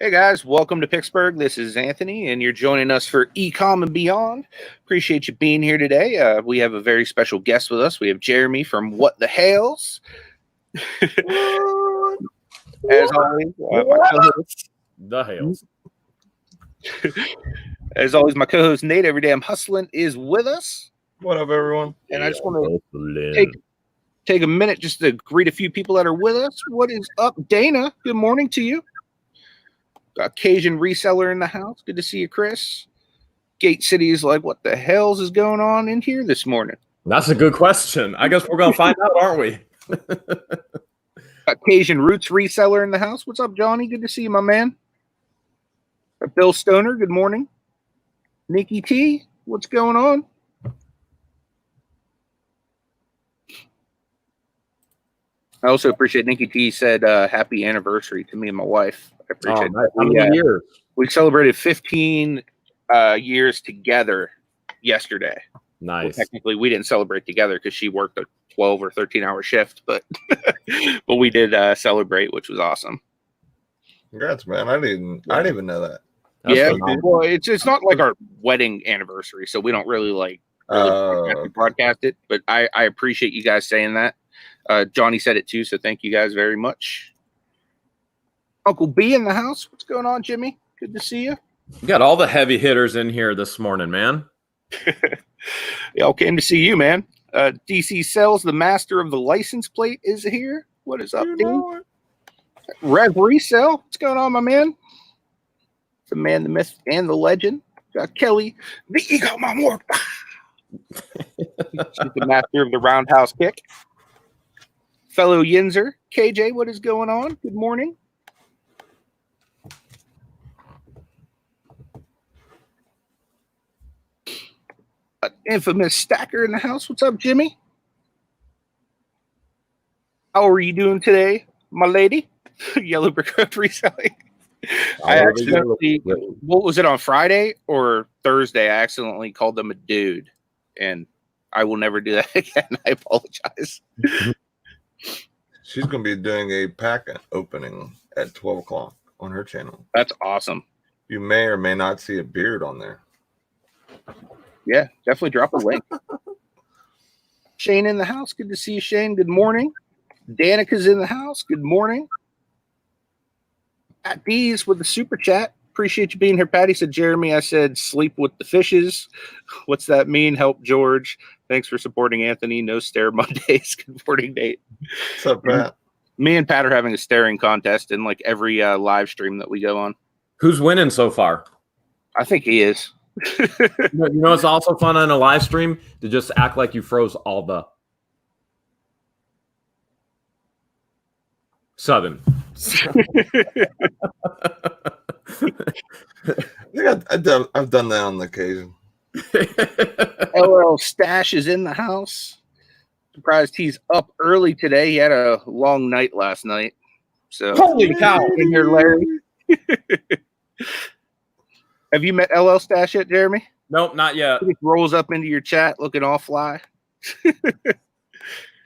Hey guys, welcome to Picksburgh. This is Anthony, and you're joining us for ECOM and Beyond. Appreciate you being here today. We have a very special guest with us. We have Jeremy from What the Hales. As always, my co-host, the Hales. As always, my co-host Nate, Every Day I'm Hustlin, is with us. What up, everyone? And I just want to take a minute just to greet a few people that are with us. What is up, Dana? Good morning to you. Got Cajun Reseller in the house. Good to see you, Chris. Gate City is like, what the hell's is going on in here this morning? That's a good question. I guess we're going to find out, aren't we? Got Cajun Roots Reseller in the house. What's up, Johnny? Good to see you, my man. Got Bill Stoner. Good morning. Nikki T, what's going on? I also appreciate Nikki T said happy anniversary to me and my wife. I appreciate that. How many years? We celebrated 15 years together yesterday. Nice. Well, technically, we didn't celebrate together because she worked a 12 or 13-hour shift, but but we did celebrate, which was awesome. Congrats, man! I didn't even know that. That's well, it's not like our wedding anniversary, so we don't really broadcast it. But I appreciate you guys saying that. Johnny said it too, so thank you guys very much. Uncle B in the house. What's going on, Jimmy? Good to see you. You got all the heavy hitters in here this morning, man. They all came to see you, man. DC Sells, the master of the license plate, is here. What is up, dude? Rev Resell. What's going on, my man? The man, the myth, and the legend. Got Kelly, the ego, my more. She's the master of the roundhouse kick. Fellow Yinzer, KJ, what is going on? Good morning. An infamous stacker in the house. What's up, Jimmy? How are you doing today, my lady? Yellow Brick Road Reselling. I accidentally, what was it, on Friday or Thursday? I accidentally called them a dude, and I will never do that again. I apologize. She's going to be doing a pack opening at 12 o'clock on her channel. That's awesome. You may or may not see a beard on there. Yeah, definitely drop a link. Shane in the house. Good to see you, Shane. Good morning. Danica's in the house. Good morning. Pat D's with the super chat. Appreciate you being here, Patty. Said Jeremy, I said sleep with the fishes. What's that mean? Help George. Thanks for supporting Anthony. No stare Mondays. Good morning, Nate. What's up, Pat? Me and Pat are having a staring contest in like every live stream that we go on. Who's winning so far? I think he is. You know, it's also fun on a live stream to just act like you froze all the Southern. I've done that on the occasion. LL Stash is in the house. Surprised he's up early today. He had a long night last night. So holy cow! In here, Larry. Have you met LL Stash yet, Jeremy? Nope, not yet. He rolls up into your chat looking all fly.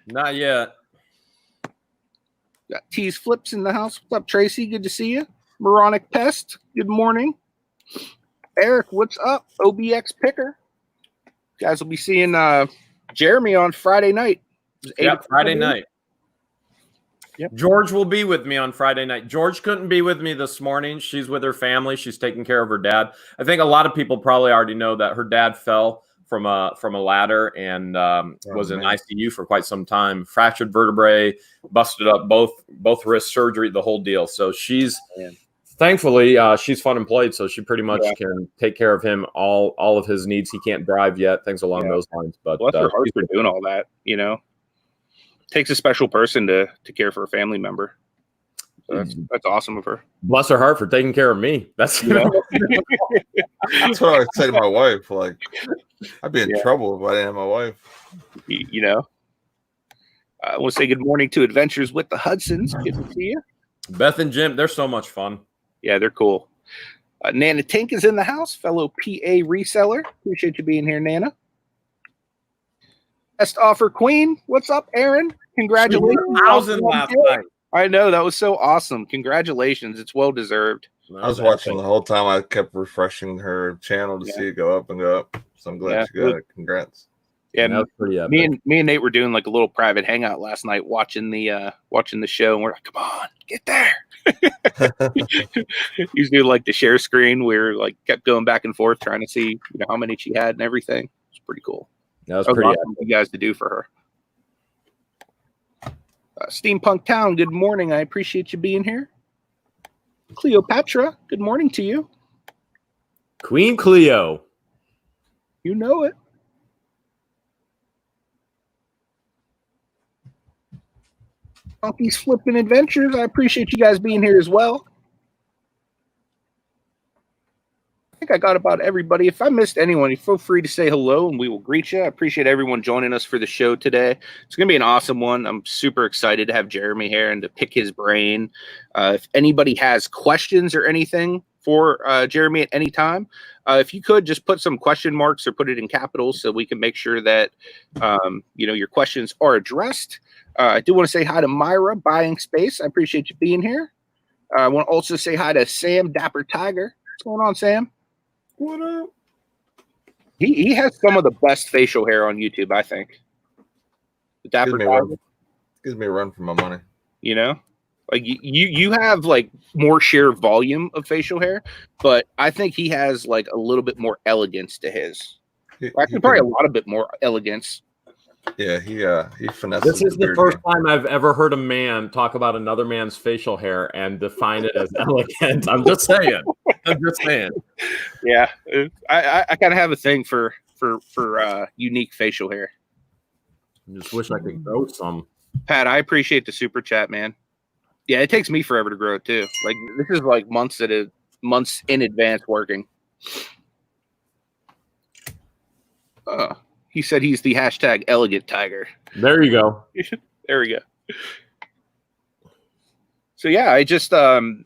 Not yet. Got T's Flips in the house. What's up, Tracy? Good to see you. Moronic Pest, good morning. Eric, what's up? OBX Picker. You guys will be seeing Jeremy on Friday night. Yeah, Friday night. Yep. George will be with me on Friday night. George couldn't be with me this morning. She's with her family. She's taking care of her dad. I think a lot of people probably already know that her dad fell from a ladder and was in ICU for quite some time. Fractured vertebrae, busted up both wrist surgery, the whole deal. So she's thankfully she's fun employed, so she pretty much can take care of him, all of his needs. He can't drive yet, things along those lines. But bless her heart for doing all that. You know, takes a special person to care for a family member. So that's awesome of her. Bless her heart for taking care of me. That's that's what I would say to my wife. Like, I'd be in trouble if I didn't have my wife. You know, I want to say good morning to Adventures with the Hudsons. Good to see you. Beth and Jim, they're so much fun. Yeah, they're cool. Nana Tink is in the house, fellow PA reseller. Appreciate you being here, Nana. Best offer queen. What's up, Aaron? Congratulations. 1,000 last night. I know, that was so awesome. Congratulations. It's well deserved. I was watching the whole time. I kept refreshing her channel to see it go up and go up. So I'm glad she got it. Congrats. Yeah, that was pretty epic. Me and Nate were doing like a little private hangout last night, watching the show, and we're like, "Come on, get there!" Usually, like the share screen, we were like kept going back and forth trying to see how many she had and everything. It's pretty cool. That was pretty awesome for you guys to do for her. Steampunk Town, good morning. I appreciate you being here. Cleopatra, good morning to you. Queen Cleo. You know it. Monkey's Flippin' Adventures, I appreciate you guys being here as well. I think I got about everybody. If I missed anyone, feel free to say hello and we will greet you. I appreciate everyone joining us for the show today. It's going to be an awesome one. I'm super excited to have Jeremy here and to pick his brain. If anybody has questions or anything for Jeremy at any time, if you could just put some question marks or put it in capitals so we can make sure that your questions are addressed. I do want to say hi to Myra, Buying Space. I appreciate you being here. I want to also say hi to Sam Dapper Tiger. What's going on, Sam? What up? He has some of the best facial hair on YouTube, I think. The Dapper Tiger. Gives me a run for my money. Like you have like more sheer volume of facial hair, but I think he has like a little bit more elegance to his. Actually, probably a lot of bit more elegance. Yeah, he finesses. This is the first time I've ever heard a man talk about another man's facial hair and define it as elegant. I'm just saying. Yeah, I kind of have a thing for unique facial hair. I just wish I could grow some. Pat, I appreciate the super chat, man. Yeah, it takes me forever to grow it too. Like this is like months in advance working. He said he's the hashtag elegant tiger. There you go. There we go. So yeah, I just I've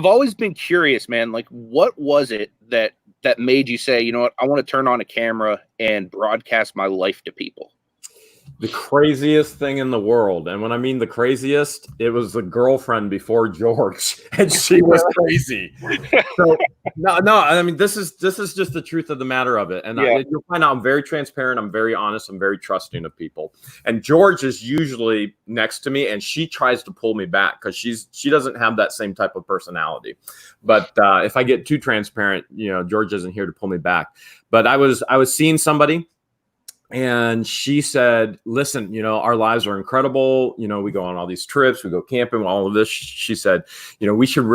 always been curious, man. Like, what was it that made you say, you know what, I want to turn on a camera and broadcast my life to people? The craziest thing in the world. And when I mean the craziest, it was the girlfriend before George, and she was crazy. So no, I mean, this is just the truth of the matter of it. And you'll find out I'm very transparent. I'm very honest. I'm very trusting of people. And George is usually next to me, and she tries to pull me back because she doesn't have that same type of personality. But if I get too transparent, George isn't here to pull me back. But I was seeing somebody, and she said, listen, our lives are incredible. We go on all these trips, we go camping, all of this. She said, we should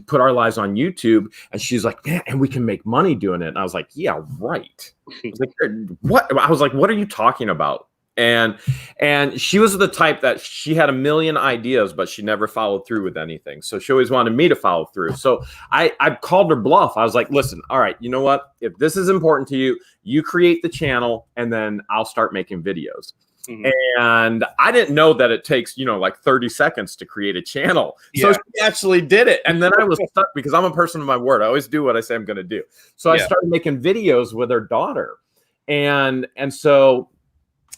put our lives on YouTube. And she's like, man, and we can make money doing it. And I was like, yeah, right. I was like, what? I was like, what are you talking about? And she was the type that she had a million ideas, but she never followed through with anything. So she always wanted me to follow through. So I called her bluff. I was like, listen, all right, you know what? If this is important to you, you create the channel and then I'll start making videos. Mm-hmm. And I didn't know that it takes, like 30 seconds to create a channel. Yeah. So she actually did it. And then I was stuck because I'm a person of my word. I always do what I say I'm going to do. So I started making videos with her daughter. And so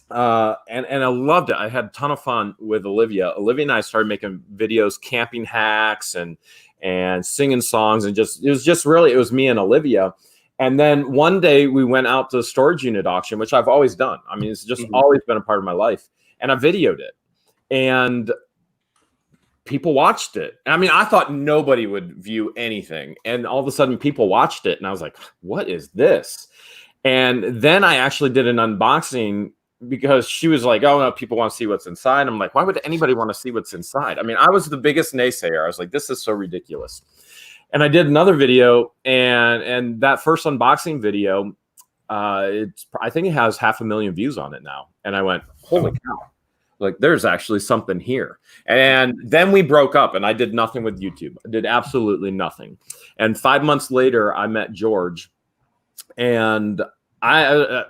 and I loved it. I had a ton of fun with Olivia. Olivia and I started making videos, camping hacks and singing songs, and it was me and Olivia. And then one day we went out to the storage unit auction, which I've always done. I mean, it's just always been a part of my life. And I videoed it, and people watched it. I mean, I thought nobody would view anything, and all of a sudden people watched it, and I was like, what is this? And then I actually did an unboxing, because she was like, oh no, people want to see what's inside. I'm like, why would anybody want to see what's inside? I mean, I was the biggest naysayer. I was like, this is so ridiculous. And I did another video, and that first unboxing video, I think it has 500,000 views on it now. And I went, holy cow, like there's actually something here. And then we broke up, and I did nothing with YouTube. I did absolutely nothing. And 5 months later, I met George, and I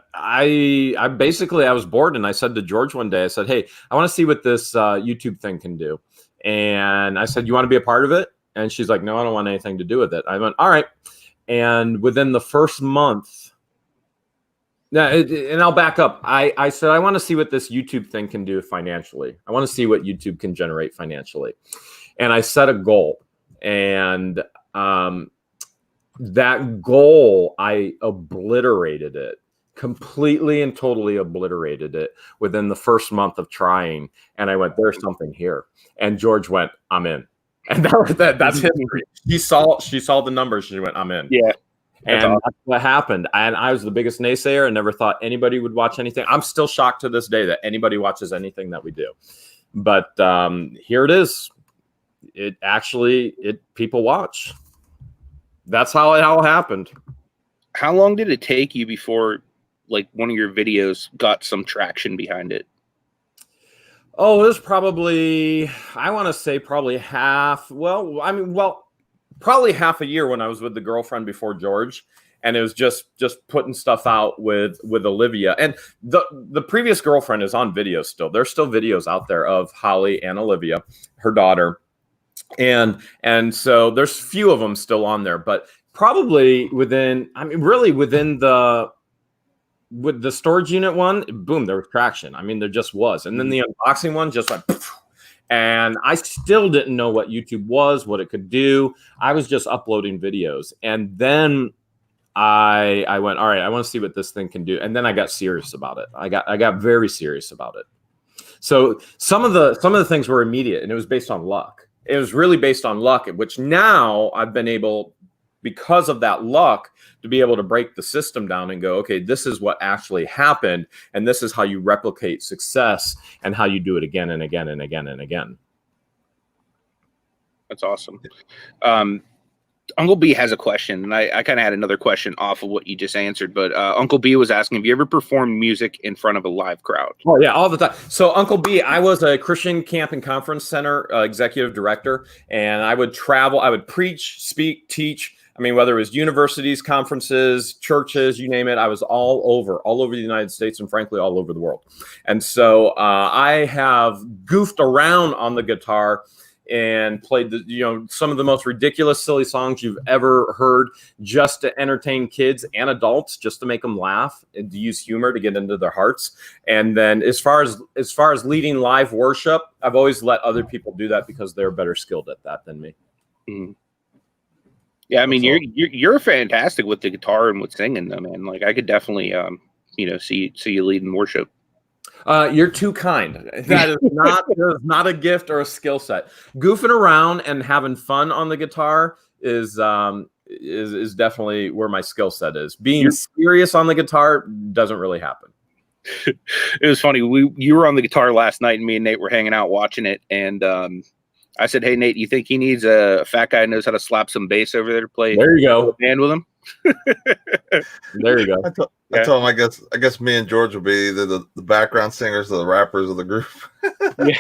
basically, I was bored, and I said to George one day, I said, hey, I want to see what this YouTube thing can do. And I said, you want to be a part of it? And she's like, no, I don't want anything to do with it. I went, all right. And within the first month, Now, and I'll back up. I said, I want to see what this YouTube thing can do financially. I want to see what YouTube can generate financially. And I set a goal. And that goal, I obliterated it. Completely and totally obliterated it within the first month of trying. And I went, there's something here. And George went, I'm in. And that's history. She saw the numbers. She went, I'm in. Yeah. That's what happened. And I was the biggest naysayer and never thought anybody would watch anything. I'm still shocked to this day that anybody watches anything that we do. But here it is. People watch. That's how it all happened. How long did it take you before like one of your videos got some traction behind it? Oh, it was probably, I want to say probably probably half a year when I was with the girlfriend before George. And it was just putting stuff out with Olivia. And the previous girlfriend is on video still. There's still videos out there of Holly and Olivia, her daughter. And so there's few of them still on there, but probably with the storage unit one, boom, there was traction. I mean, there just was. And then the unboxing one just went poof. And I still didn't know what YouTube was, what it could do. I was just uploading videos. And then I went, all right, I want to see what this thing can do. And then I got serious about it. I got very serious about it. So some of the things were immediate, and it was based on luck. It was really based on luck, which now I've been able, because of that luck, to be able to break the system down and go, okay, this is what actually happened. And this is how you replicate success and how you do it again and again and again and again. That's awesome. Uncle B has a question, and I kind of had another question off of what you just answered, but Uncle B was asking, have you ever performed music in front of a live crowd? Oh, yeah, all the time. So Uncle B, I was a Christian Camp and Conference Center executive director, and I would travel. I would preach, speak, teach. I mean, whether it was universities, conferences, churches, you name it, I was all over the United States and frankly, all over the world. And so I have goofed around on the guitar and played some of the most ridiculous, silly songs you've ever heard, just to entertain kids and adults, just to make them laugh and to use humor to get into their hearts. And then as far as leading live worship, I've always let other people do that because they're better skilled at that than me. Mm-hmm. Yeah, I mean, you're fantastic with the guitar and with singing, though, man. Like, I could definitely, see you leading worship. You're too kind. That is not a gift or a skill set. Goofing around and having fun on the guitar is definitely where my skill set is. Being serious on the guitar doesn't really happen. It was funny. You were on the guitar last night, and me and Nate were hanging out watching it, and I said, "Hey, Nate, you think he needs a fat guy who knows how to slap some bass over there to play? There you go, band with him." There you go. I told him, I guess me and George will be the background singers or the rappers of the group. Buying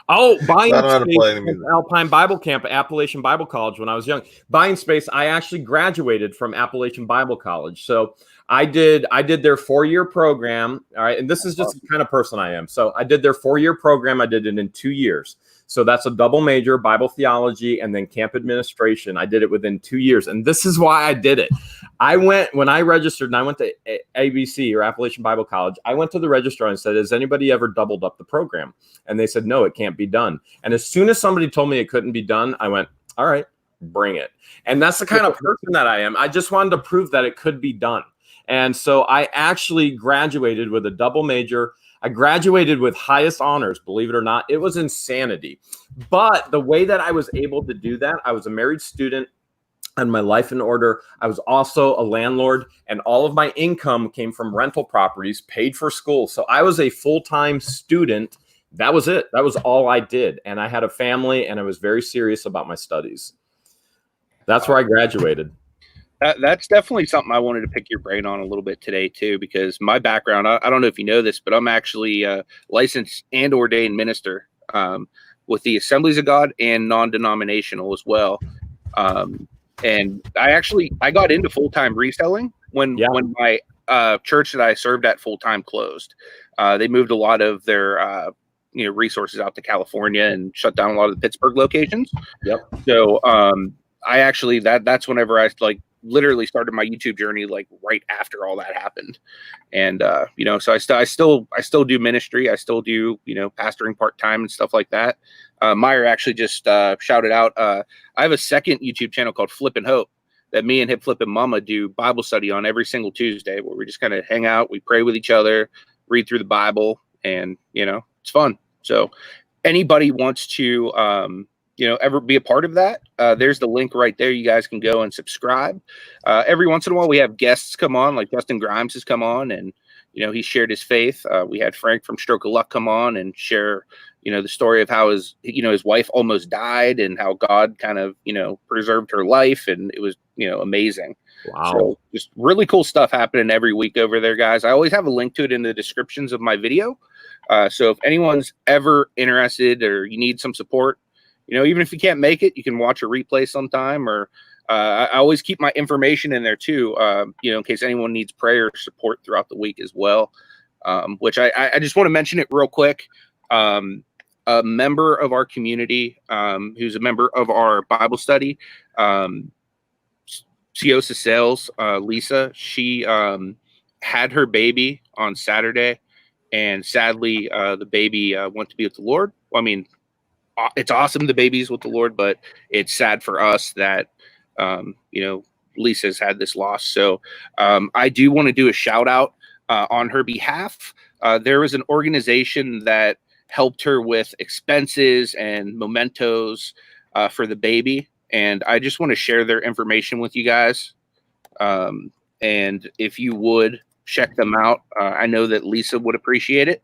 I don't know how to play any space music. at Alpine Bible Camp at Appalachian Bible College when I was young. Buying space, I actually graduated from Appalachian Bible College. So I did their 4-year program. All right. And this is just the kind of person I am. So I did their 4-year program. I did it in 2 years. So that's a double major, Bible theology, and then camp administration. I did it within 2 years. And this is why I did it. When I registered and I went to ABC or Appalachian Bible College, I went to the registrar and said, has anybody ever doubled up the program? And they said, no, it can't be done. And as soon as somebody told me it couldn't be done, I went, all right, bring it. And that's the kind of person that I am. I just wanted to prove that it could be done. And so I actually graduated with a double major. I graduated with highest honors, believe it or not. It was insanity. But the way that I was able to do that, I was a married student and my life in order. I was also a landlord, and all of my income came from rental properties, paid for school. So I was a full-time student. That was it. That was all I did. And I had a family, and I was very serious about my studies. That's where I graduated. That's definitely something I wanted to pick your brain on a little bit today, too, because my background, I don't know if you know this, but I'm actually a licensed and ordained minister with the Assemblies of God and non-denominational as well. And I got into full-time reselling when my church that I served at full-time closed. They moved a lot of their resources out to California and shut down a lot of the Pittsburgh locations. Yep. So I actually that's whenever I literally started my YouTube journey like right after all that happened. And, you know, so I still do ministry. I still do, you know, pastoring part-time and stuff like that. Meyer actually just shouted out, I have a second YouTube channel called Flippin Hope that me and Hip Flippin Mama do Bible study on every single Tuesday, where we just kind of hang out, we pray with each other, read through the Bible, and, you know, it's fun. So anybody wants to, you know, ever be a part of that, there's the link right there. You guys can go and subscribe. Every once in a while, we have guests come on, like Justin Grimes has come on, and, you know, he shared his faith. We had Frank from Stroke of Luck come on and share, you know, the story of how his wife almost died and how God kind of, you know, preserved her life. And it was, you know, amazing. Wow. So just really cool stuff happening every week over there, guys. I always have a link to it in the descriptions of my video. So if anyone's ever interested or you need some support, you know, even if you can't make it, you can watch a replay sometime, or I always keep my information in there too, you know, in case anyone needs prayer support throughout the week as well, which I just want to mention it real quick. A member of our community, who's a member of our Bible study, Ciosa Sales, Lisa, she had her baby on Saturday, and sadly, the baby went to be with the Lord. Well, I mean, it's awesome the baby's with the Lord, but it's sad for us that, you know, Lisa's had this loss. So I do want to do a shout out on her behalf. There was an organization that helped her with expenses and mementos for the baby. And I just want to share their information with you guys. And if you would check them out, I know that Lisa would appreciate it.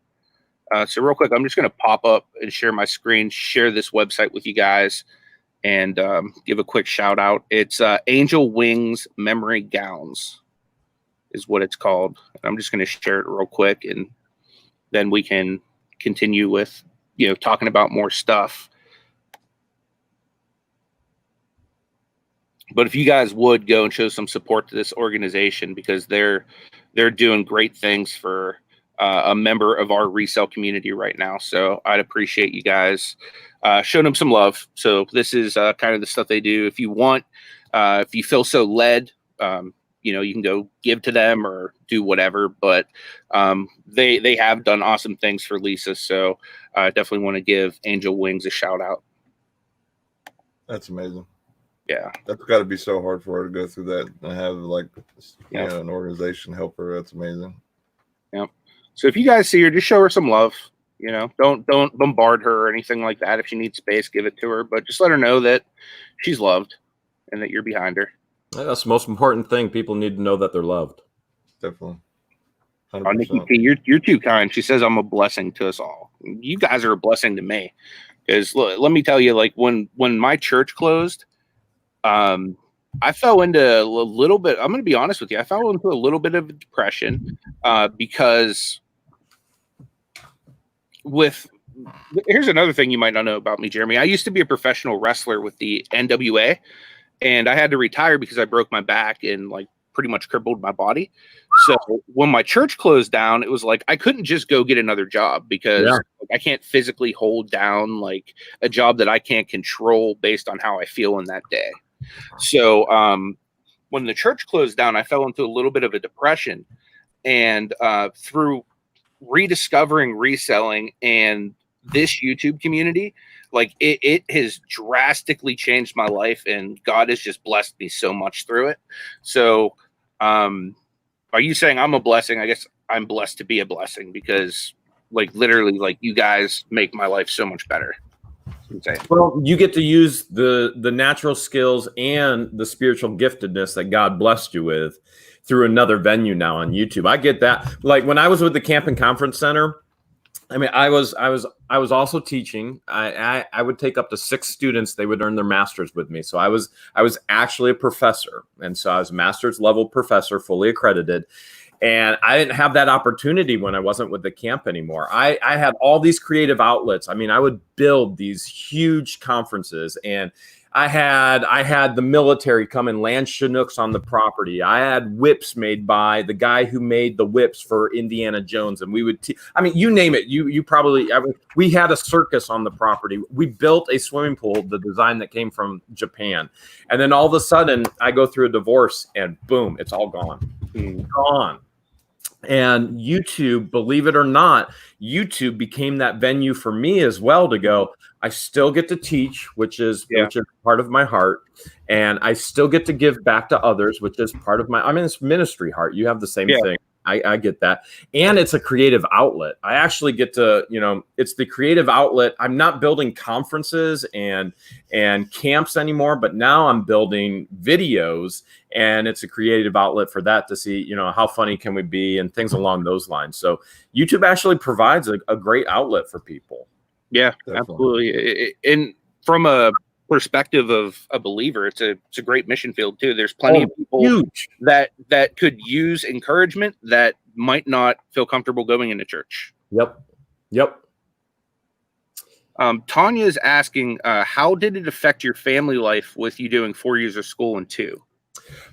So real quick, I'm just going to pop up and share my screen, share this website with you guys, and give a quick shout out. It's Angel Wings Memory Gowns is what it's called. I'm just going to share it real quick, and then we can continue with, you know, talking about more stuff. But if you guys would go and show some support to this organization, because they're doing great things for a member of our resale community right now. So I'd appreciate you guys showing them some love. So this is kind of the stuff they do. If you want, if you feel so led, you know, you can go give to them or do whatever. But they have done awesome things for Lisa. So I definitely want to give Angel Wings a shout out. That's amazing. Yeah, that's got to be so hard for her to go through that and have like, you know, an organization help her. That's amazing. Yep. So if you guys see her, just show her some love. You know, don't bombard her or anything like that. If she needs space, give it to her. But just let her know that she's loved and that you're behind her. Yeah, that's the most important thing. People need to know that they're loved. Definitely. Nikki P, you're too kind. She says I'm a blessing to us all. You guys are a blessing to me. Because let me tell you, like when my church closed, I fell into a little bit. I'm going to be honest with you. I fell into a little bit of depression because here's another thing you might not know about me, Jeremy. I used to be a professional wrestler with the NWA, and I had to retire because I broke my back and like pretty much crippled my body. So when my church closed down, it was like I couldn't just go get another job because I can't physically hold down like a job that I can't control based on how I feel in that day. So when the church closed down, I fell into a little bit of a depression, and through rediscovering reselling and this YouTube community, like it has drastically changed my life, and God has just blessed me so much through it. So are you saying I'm a blessing? I guess I'm blessed to be a blessing, because like literally like you guys make my life so much better. Well, you get to use the natural skills and the spiritual giftedness that God blessed you with through another venue now on YouTube. I get that. Like when I was with the Camp and Conference Center, I mean, I was also teaching. I would take up to 6 students. They would earn their masters with me. So I was actually a professor, and so I was a master's level professor, fully accredited. And I didn't have that opportunity when I wasn't with the camp anymore. I had all these creative outlets. I mean, I would build these huge conferences, and I had the military come and land Chinooks on the property. I had whips made by the guy who made the whips for Indiana Jones, and we would. I mean, you name it. You probably. We had a circus on the property. We built a swimming pool, the design that came from Japan, and then all of a sudden, I go through a divorce, and boom, it's all gone. Gone. And YouTube, believe it or not, YouTube became that venue for me as well to go, I still get to teach, which is part of my heart. And I still get to give back to others, which is part of my, it's ministry heart. You have the same thing. I get that. And it's a creative outlet. I actually get to, it's the creative outlet. I'm not building conferences and camps anymore, but now I'm building videos, and it's a creative outlet for that to see, how funny can we be and things along those lines. So YouTube actually provides a great outlet for people. Yeah, absolutely. And from a perspective of a believer, it's a great mission field too. There's plenty of people that could use encouragement that might not feel comfortable going into church. Yep. Tanya's asking, how did it affect your family life with you doing 4 years of school and 2?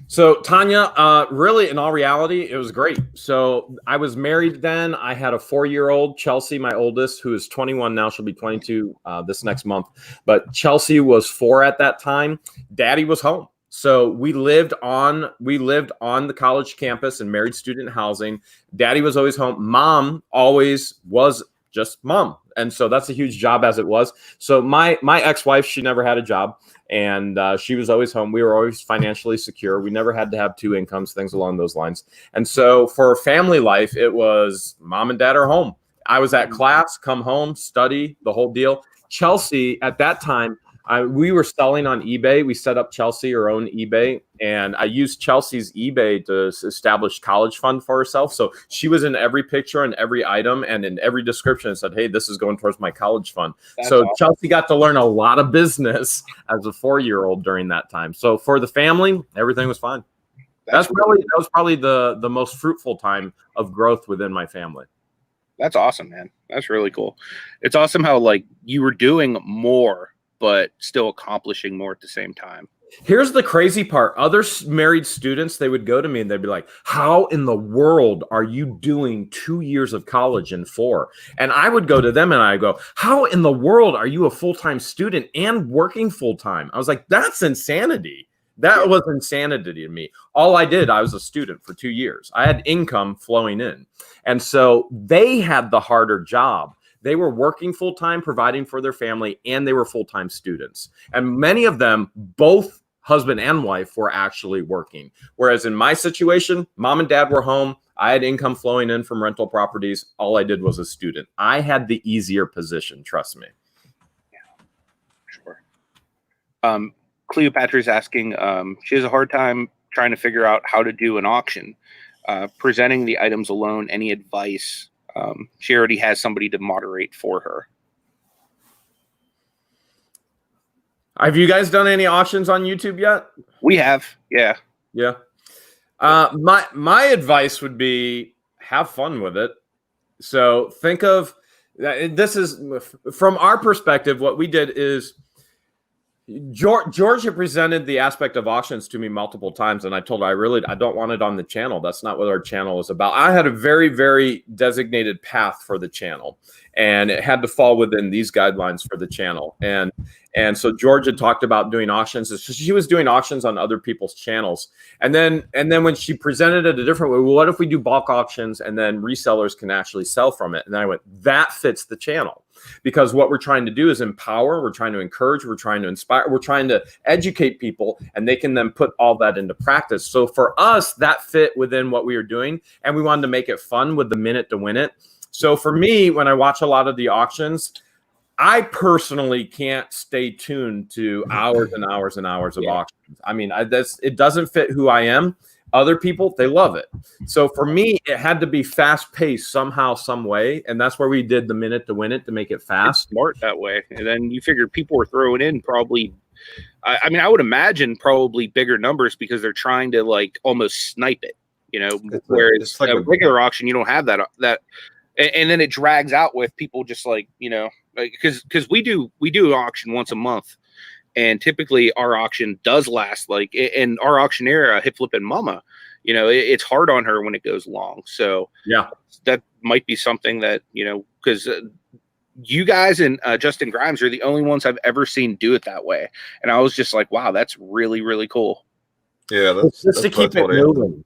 So Tanya, really, in all reality, it was great. So I was married then. I had a 4-year-old, Chelsea, my oldest, who is 21 now. She'll be 22 this next month. But Chelsea was 4 at that time. Daddy was home. So we lived on the college campus in married student housing. Daddy was always home. Mom always was just mom. And so that's a huge job as it was. So my ex-wife, she never had a job. And she was always home. We were always financially secure. We never had to have 2 incomes, things along those lines. And so for family life, it was mom and dad are home. I was at class, come home, study, the whole deal. Chelsea, at that time, we were selling on eBay. We set up Chelsea her own eBay, and I used Chelsea's eBay to establish college fund for herself. So she was in every picture and every item and in every description and said, hey, this is going towards my college fund. That's awesome. Chelsea got to learn a lot of business as a 4-year-old during that time. So for the family, everything was fine. That was probably the most fruitful time of growth within my family. That's awesome, man. That's really cool. It's awesome how you were doing more but still accomplishing more at the same time. Here's the crazy part. Other married students, they would go to me and they'd be like, how in the world are you doing 2 years of college in 4? And I would go to them and I go, how in the world are you a full-time student and working full-time? I was like, that's insanity. That was insanity to me. I was a student for 2 years. I had income flowing in. And so they had the harder job. They were working full-time, providing for their family, and they were full-time students. And many of them, both husband and wife, were actually working. Whereas in my situation, mom and dad were home. I had income flowing in from rental properties. All I did was a student. I had the easier position, trust me. Yeah, sure. Cleopatra's asking, she has a hard time trying to figure out how to do an auction. Presenting the items alone, any advice? She already has somebody to moderate for her. Have you guys done any auctions on YouTube yet? We have, yeah. My advice would be have fun with it. So think of this is from our perspective. What we did is Georgia presented the aspect of auctions to me multiple times, and I told her I don't want it on the channel. That's not what our channel is about. I had a very, very designated path for the channel, and it had to fall within these guidelines for the channel. And so Georgia talked about doing auctions. So she was doing auctions on other people's channels, and then when she presented it a different way, well, what if we do bulk auctions and then resellers can actually sell from it? And I went, that fits the channel. Because what we're trying to do is empower, we're trying to encourage, we're trying to inspire, we're trying to educate people, and they can then put all that into practice. So for us, that fit within what we were doing, and we wanted to make it fun with the minute to win it. So for me, when I watch a lot of the auctions, I personally can't stay tuned to hours and hours and hours of auctions. I mean, it doesn't fit who I am. Other people, they love it. So for me, it had to be fast paced somehow, some way. And that's where we did the minute to win it to make it fast. It's smart that way. And then you figured people were throwing in probably, I would imagine probably bigger numbers because they're trying to almost snipe it. you know, It's whereas like a a regular auction, you don't have that, and then it drags out with people just like, you know, because we do an auction once a month. And typically our auction does last like, and our auctioneer, Hip Flippin Mama, you know, it's hard on her when it goes long. So yeah, that might be something that, you know, because you guys and Justin Grimes are the only ones I've ever seen do it that way. And I was just like, wow, that's really, really cool. Yeah, it's just to keep it moving.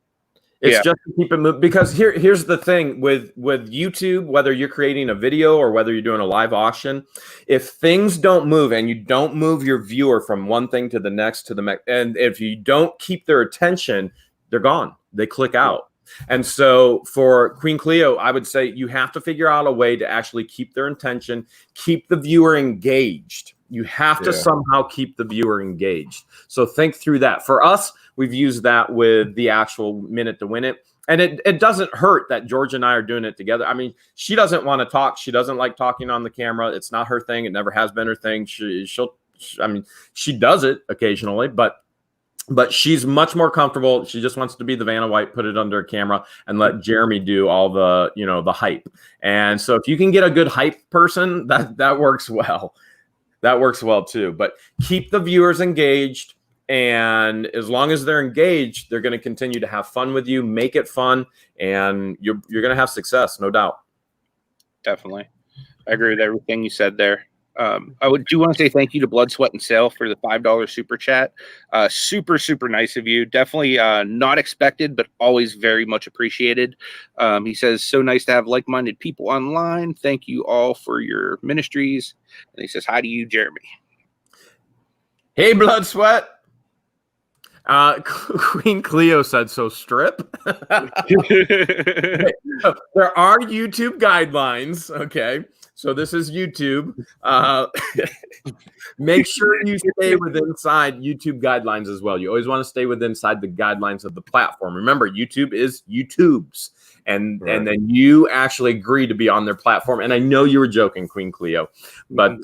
It's just to keep it moving, because here's the thing with YouTube, whether you're creating a video or whether you're doing a live auction, if things don't move and you don't move your viewer from one thing to the next and if you don't keep their attention, they're gone. They click out. And so for Queen Cleo, I would say you have to figure out a way to actually keep their attention, keep the viewer engaged. You have to somehow keep the viewer engaged. So think through that. For us, we've used that with the actual minute to win it. And it doesn't hurt that George and I are doing it together. I mean, she doesn't want to talk. She doesn't like talking on the camera. It's not her thing. It never has been her thing. She does it occasionally, but she's much more comfortable. She just wants to be the Vanna White, put it under a camera, and let Jeremy do all the, you know, the hype. And so if you can get a good hype person, that works well. That works well too. But keep the viewers engaged. And as long as they're engaged, they're going to continue to have fun with you. Make it fun, and you're going to have success, no doubt. Definitely, I agree with everything you said there. I do want to say thank you to Blood, Sweat, and Sale for the $5 super chat. Super, super nice of you. Definitely not expected, but always very much appreciated. He says, so nice to have like-minded people online. Thank you all for your ministries. And he says, hi to you, Jeremy. Hey, Blood, Sweat. Queen Cleo said, so strip. There are YouTube guidelines. Okay. So this is YouTube. Make sure you stay within YouTube guidelines as well. You always want to stay inside the guidelines of the platform. Remember, YouTube is YouTube's, and then you actually agree to be on their platform. And I know you were joking, Queen Cleo, but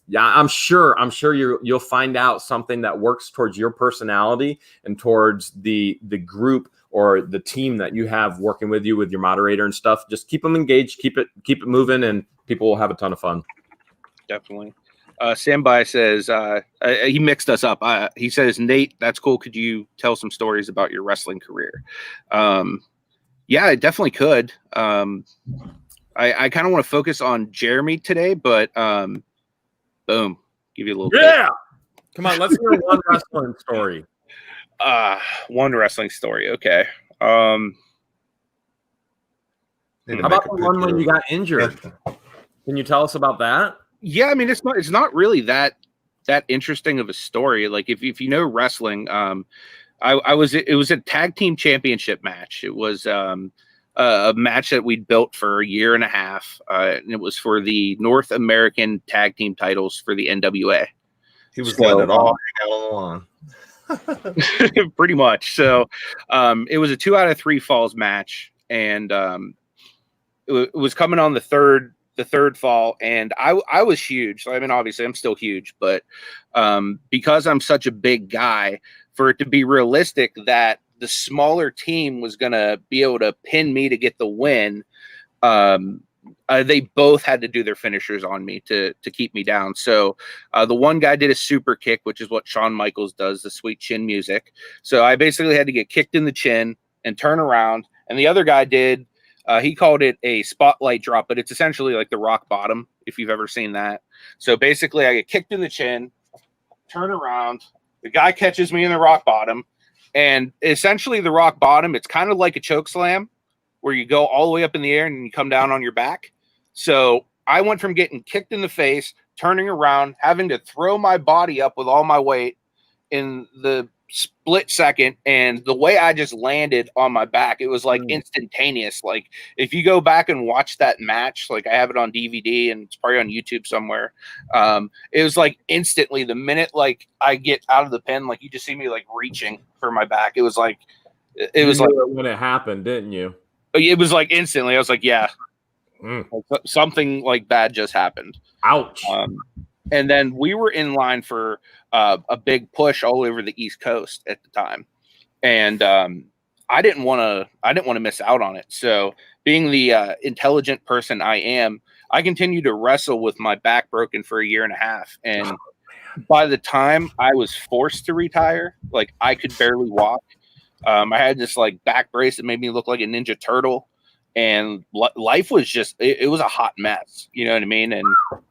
yeah, I'm sure you'll find out something that works towards your personality and towards the group or the team that you have working with you, with your moderator and stuff. Just keep them engaged, keep it moving, and people will have a ton of fun. Definitely. Sambai says he mixed us up. He says, Nate, that's cool. Could you tell some stories about your wrestling career? Yeah, I definitely could. I kind of want to focus on Jeremy today, but boom, give you a little bit. Come on, let's hear one wrestling story. One wrestling story. Okay. How about the one when you got injured? Can you tell us about that? Yeah, I mean, it's not really that interesting of a story. Like if you know wrestling, it was a tag team championship match. It was a match that we'd built for a year and a half, and it was for the North American tag team titles for the NWA. He was letting it all hang out on the line. Pretty much. So it was a 2 out of 3 falls match, and it was coming on the third fall, and I was huge. So I mean, obviously I'm still huge, but because I'm such a big guy, for it to be realistic that the smaller team was gonna be able to pin me to get the win, they both had to do their finishers on me to keep me down. So the one guy did a super kick, which is what Shawn Michaels does, the sweet chin music. So I basically had to get kicked in the chin and turn around. And the other guy did, he called it a spotlight drop, but it's essentially like the rock bottom, if you've ever seen that. So basically I get kicked in the chin, turn around, the guy catches me in the rock bottom. And essentially the rock bottom, it's kind of like a choke slam, where you go all the way up in the air and you come down on your back. So I went from getting kicked in the face, turning around, having to throw my body up with all my weight in the split second. And the way I just landed on my back, it was like instantaneous. Like if you go back and watch that match, like I have it on DVD and it's probably on YouTube somewhere. It was like instantly the minute like I get out of the pen, like you just see me like reaching for my back. It was like when it happened, didn't you? It was like instantly. I was like, yeah, something like bad just happened. Ouch. And then we were in line for a big push all over the East Coast at the time. And I didn't want to miss out on it. So being the intelligent person I am, I continued to wrestle with my back broken for a year and a half. And by the time I was forced to retire, like I could barely walk. I had this like back brace that made me look like a Ninja Turtle. And life was just, it was a hot mess. You know what I mean? And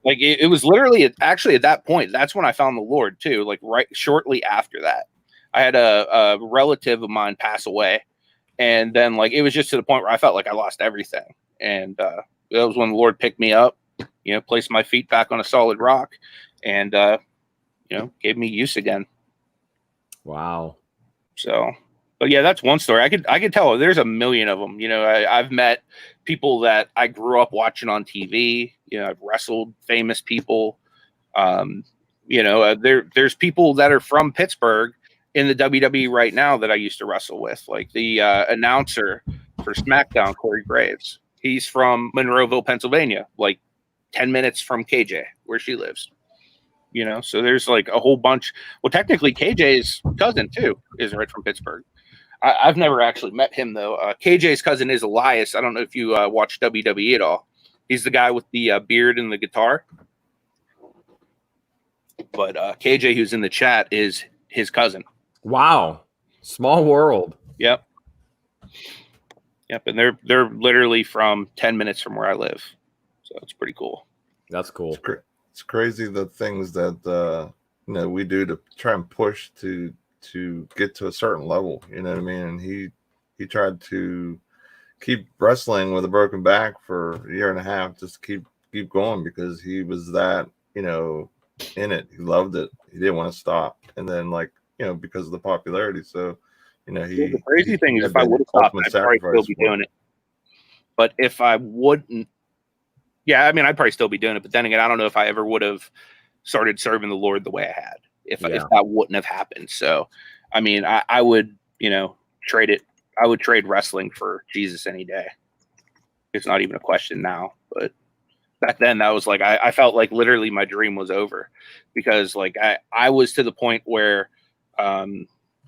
like, it was literally actually at that point, that's when I found the Lord too. Like right shortly after that, I had a relative of mine pass away. And then like, it was just to the point where I felt like I lost everything. And that was when the Lord picked me up, you know, placed my feet back on a solid rock and, you know, gave me use again. Wow. So, but yeah, that's one story. I could tell there's a million of them. You know, I've met people that I grew up watching on TV. You know, I've wrestled famous people. You know, there's people that are from Pittsburgh in the WWE right now that I used to wrestle with, like the announcer for SmackDown, Corey Graves. He's from Monroeville, Pennsylvania, like 10 minutes from KJ, where she lives. You know, so there's like a whole bunch. Well, technically, KJ's cousin too is right from Pittsburgh. I've never actually met him though. KJ's cousin is Elias. I don't know if you watch WWE at all. He's the guy with the beard and the guitar. But KJ, who's in the chat, is his cousin. Wow, small world. Yep. Yep, and they're literally from 10 minutes from where I live, so it's pretty cool. That's cool. It's crazy the things that you know, we do to try and push to get to a certain level, you know what I mean? And he tried to keep wrestling with a broken back for a year and a half, just keep going because he was that, you know, in it. He loved it. He didn't want to stop. And then like, you know, because of the popularity. So, you know, the crazy thing is if I would have stopped, I'd probably still be doing it. But if I wouldn't, yeah, I mean, I'd probably still be doing it. But then again, I don't know if I ever would have started serving the Lord the way I had if that wouldn't have happened. So, I mean, I would, you know, trade it. I would trade wrestling for Jesus any day. It's not even a question now. But back then, that was like, I felt like literally my dream was over because like I was to the point where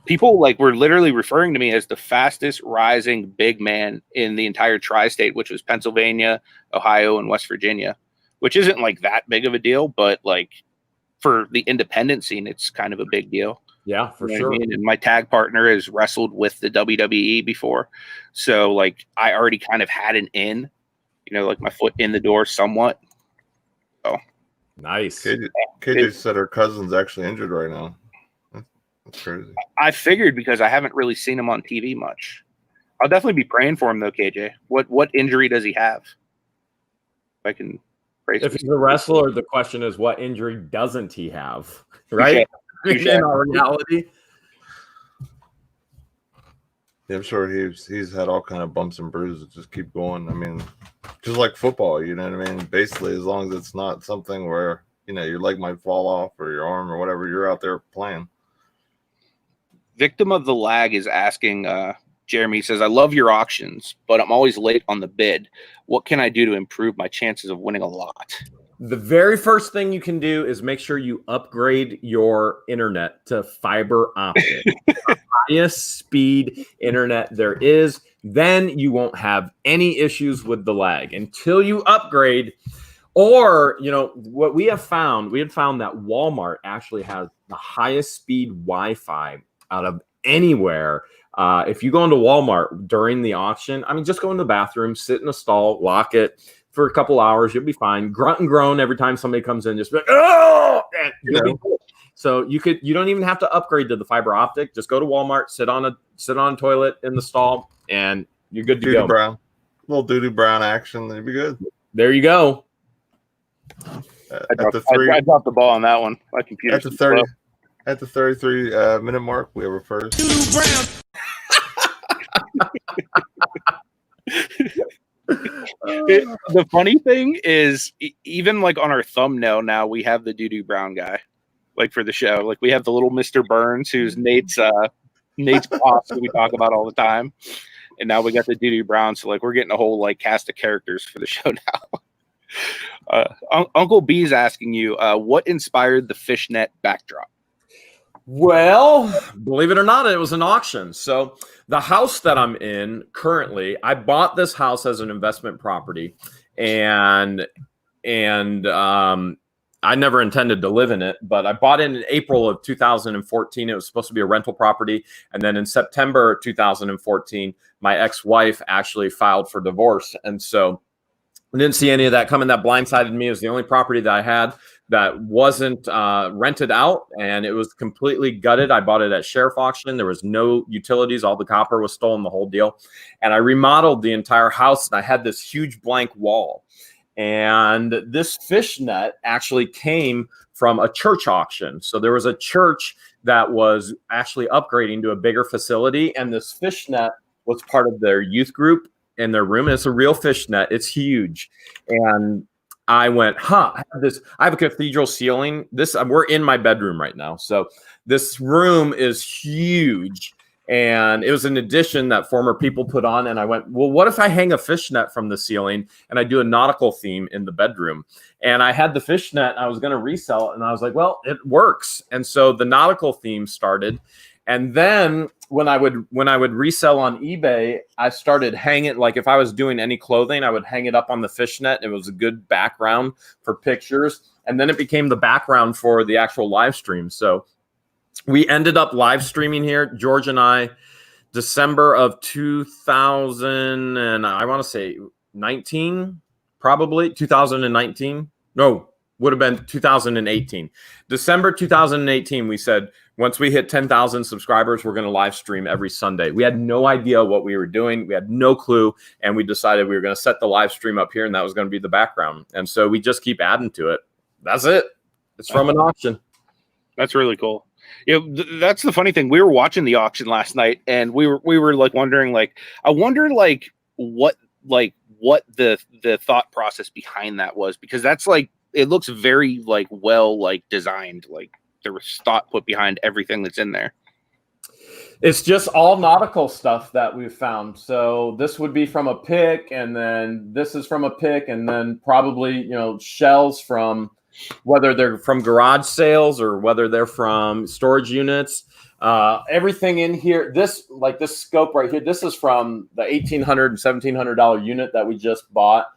people like were literally referring to me as the fastest rising big man in the entire tri-state, which was Pennsylvania, Ohio, and West Virginia, which isn't like that big of a deal, but like for the independent scene, it's kind of a big deal. Yeah, for you know sure. what I mean? And my tag partner has wrestled with the WWE before. So like I already kind of had an in, you know, like my foot in the door somewhat. Oh, nice. KJ said her cousin's actually injured right now. That's crazy. I figured because I haven't really seen him on TV much. I'll definitely be praying for him though, KJ. What injury does he have? If I can pray. If he's a wrestler, the question is, what injury doesn't he have? Right? In our reality. Yeah, I'm sure he's had all kind of bumps and bruises. Just keep going. I mean, just like football, you know what I mean? Basically, as long as it's not something where, you know, your leg might fall off or your arm or whatever, you're out there playing. Victim of the Lag is asking, Jeremy says, I love your auctions, but I'm always late on the bid. What can I do to improve my chances of winning a lot? The very first thing you can do is make sure you upgrade your internet to fiber optic. Highest speed internet there is. Then you won't have any issues with the lag until you upgrade. Or, you know, what we had found that Walmart actually has the highest speed Wi-Fi out of anywhere. If you go into Walmart during the auction, I mean, just go in the bathroom, sit in a stall, lock it for a couple hours, you'll be fine. Grunt and groan every time somebody comes in, just be like, oh, you'll be good. So you don't even have to upgrade to the fiber optic. Just go to Walmart, sit on a toilet in the stall, and you're good to go. Brown, little Doody Brown action, that'd be good. There you go. I dropped the ball on that one. My computer at the 33 minute mark, we have our first. The funny thing is, even like on our thumbnail now, we have the Doo-Doo Brown guy, like for the show. Like we have the little Mr. Burns, who's Nate's boss, who we talk about all the time, and now we got the Doo-Doo Brown. So like we're getting a whole like cast of characters for the show now. Uncle B's asking you, what inspired the fishnet backdrop? Well, believe it or not, it was an auction. So the house that I'm in currently, I bought this house as an investment property, and I never intended to live in it, but I bought it in April of 2014. It was supposed to be a rental property, and then in September 2014, my ex-wife actually filed for divorce, and so I didn't see any of that coming. That blindsided me. It was the only property that I had that wasn't rented out, and it was completely gutted. I bought it at sheriff auction. There was no utilities. All the copper was stolen, the whole deal. And I remodeled the entire house, and I had this huge blank wall. And this fishnet actually came from a church auction. So there was a church that was actually upgrading to a bigger facility, and this fishnet was part of their youth group in their room. And it's a real fishnet. It's huge. And I went, I have a cathedral ceiling. We're in my bedroom right now. So this room is huge. And it was an addition that former people put on. And I went, well, what if I hang a fishnet from the ceiling and I do a nautical theme in the bedroom? And I had the fishnet, I was going to resell it. And I was like, well, it works. And so the nautical theme started. And then when I would resell on eBay, I started hanging, like if I was doing any clothing, I would hang it up on the fishnet. It was a good background for pictures. And then it became the background for the actual live stream. So we ended up live streaming here, George and I, December of 2000, and I want to say 19, probably 2019. No, would have been 2018. December 2018, we said, once we hit 10,000 subscribers, we're going to live stream every Sunday. We had no idea what we were doing. We had no clue. And we decided we were going to set the live stream up here, and that was going to be the background. And so we just keep adding to it. That's it. It's from an auction. That's really cool. That's the funny thing. We were watching the auction last night, and we were like wondering, like, I wonder like what the thought process behind that was, because that's like, it looks very like well like designed, like there was thought put behind everything that's in there. It's just all nautical stuff that we've found. So this would be from a pick, and then this is from a pick, and then probably, shells from, whether they're from garage sales or whether they're from storage units. Everything in here, this scope right here, this is from the $1,800 and $1,700 unit that we just bought.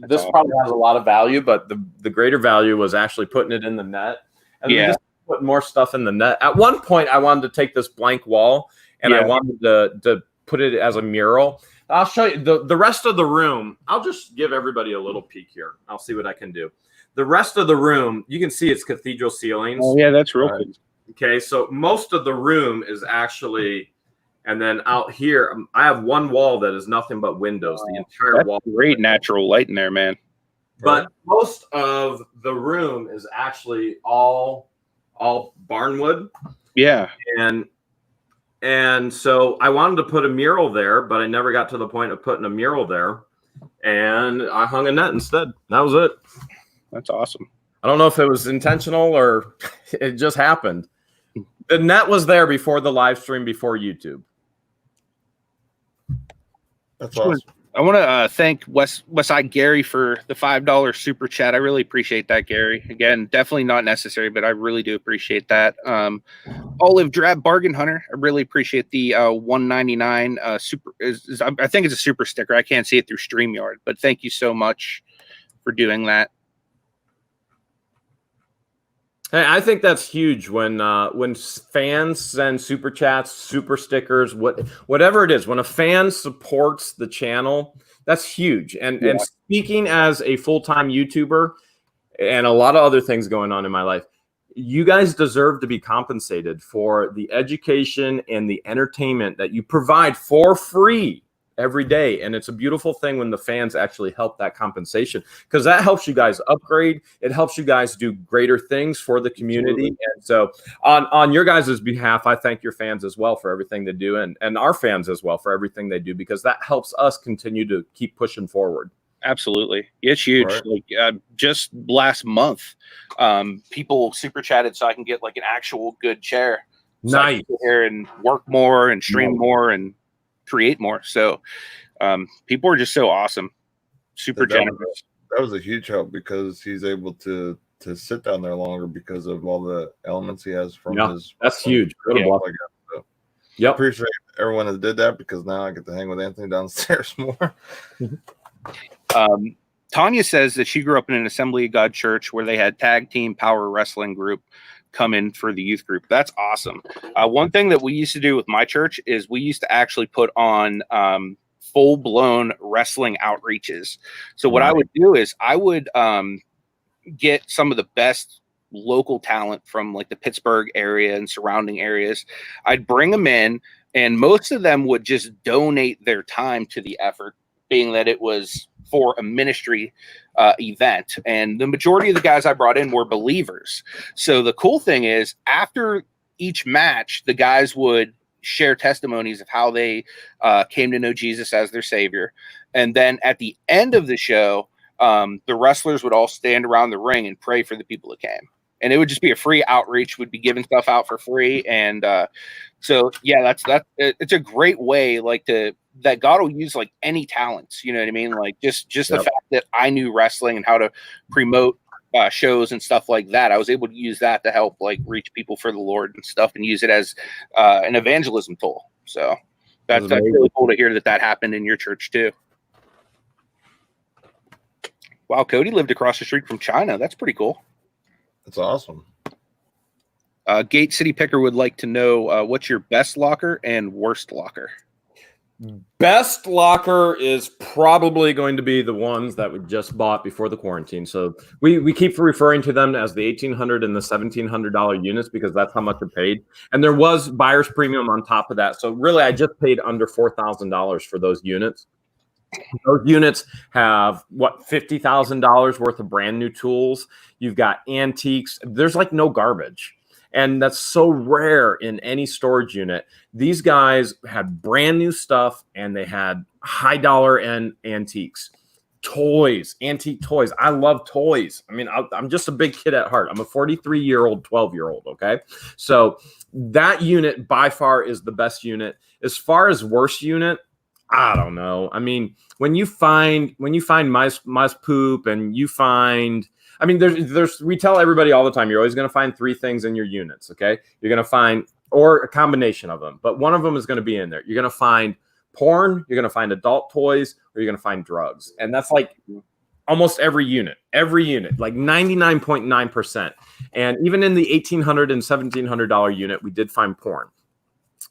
This probably has a lot of value, but the greater value was actually putting it in the net. And just put more stuff in the net. At one point, I wanted to take this blank wall and I wanted to put it as a mural. I'll show you the rest of the room. I'll just give everybody a little peek here. I'll see what I can do. The rest of the room, you can see it's cathedral ceilings. Oh, yeah, that's real cool. Okay, so most of the room is actually, and then out here, I have one wall that is nothing but windows. The entire wall. Great natural light in there, man. But most of the room is actually all barnwood. Yeah. And so I wanted to put a mural there, but I never got to the point of putting a mural there. And I hung a net instead. That was it. That's awesome. I don't know if it was intentional or it just happened. The net was there before the live stream, before YouTube. That's awesome. I want to thank Westside Gary for the $5 super chat. I really appreciate that, Gary. Again, definitely not necessary, but I really do appreciate that. Olive Drab Bargain Hunter, I really appreciate the $1.99 super. I think it's a super sticker. I can't see it through StreamYard, but thank you so much for doing that. Hey, I think that's huge when fans send super chats, super stickers, whatever it is. When a fan supports the channel, that's huge. And speaking as a full-time YouTuber and a lot of other things going on in my life, you guys deserve to be compensated for the education and the entertainment that you provide for free every day. And it's a beautiful thing when the fans actually help that compensation, because that helps you guys upgrade. It helps you guys do greater things for the community. Absolutely. And so on your guys' behalf, I thank your fans as well for everything they do, and our fans as well for everything they do, because that helps us continue to keep pushing forward. Absolutely. It's huge. Right. Like just last month, people super chatted so I can get like an actual good chair. So nice. I can sit here and work more and stream more and create more. So people are just so awesome, super generous. That was a huge help, because he's able to to sit down there longer because of all the elements he has from his. That's huge. Yep. Appreciate everyone that did that because now I get to hang with Anthony downstairs more. Tanya says that she grew up in an Assembly of God church where they had tag team power wrestling group come in for the youth group. That's awesome. One thing that we used to do with my church is we used to actually put on full-blown wrestling outreaches. So what I would do is I would get some of the best local talent from like the Pittsburgh area and surrounding areas. I'd bring them in, and most of them would just donate their time to the effort, being that it was for a ministry event. And the majority of the guys I brought in were believers. So the cool thing is after each match, the guys would share testimonies of how they came to know Jesus as their savior. And then at the end of the show, the wrestlers would all stand around the ring and pray for the people that came. And it would just be a free outreach. We'd be giving stuff out for free. And so, yeah, it's a great way, like, that God will use like any talents, you know what I mean? Like just the fact that I knew wrestling and how to promote shows and stuff like that. I was able to use that to help like reach people for the Lord and stuff, and use it as an evangelism tool. So that's really cool to hear that happened in your church too. Wow, Cody lived across the street from China. That's pretty cool. That's awesome. Gate City Picker would like to know what's your best locker and worst locker? Best locker is probably going to be the ones that we just bought before the quarantine. So we keep referring to them as the $1,800 and the $1,700 units because that's how much it paid. And there was buyer's premium on top of that. So really, I just paid under $4,000 for those units. Those units have $50,000 worth of brand new tools. You've got antiques. There's like no garbage. And that's so rare in any storage unit. These guys had brand new stuff and they had high dollar and antiques. Toys, antique toys. I love toys. I mean, I'm just a big kid at heart. I'm a 43-year-old, 12-year-old, okay? So that unit by far is the best unit. As far as worst unit, I don't know. I mean, when you find mice poop and you find, I mean, we tell everybody all the time, you're always going to find 3 things in your units, okay? You're going to find, or a combination of them, but one of them is going to be in there. You're going to find porn, you're going to find adult toys, or you're going to find drugs. And that's like almost every unit, like 99.9%. And even in the $1,800 and $1,700 unit, we did find porn.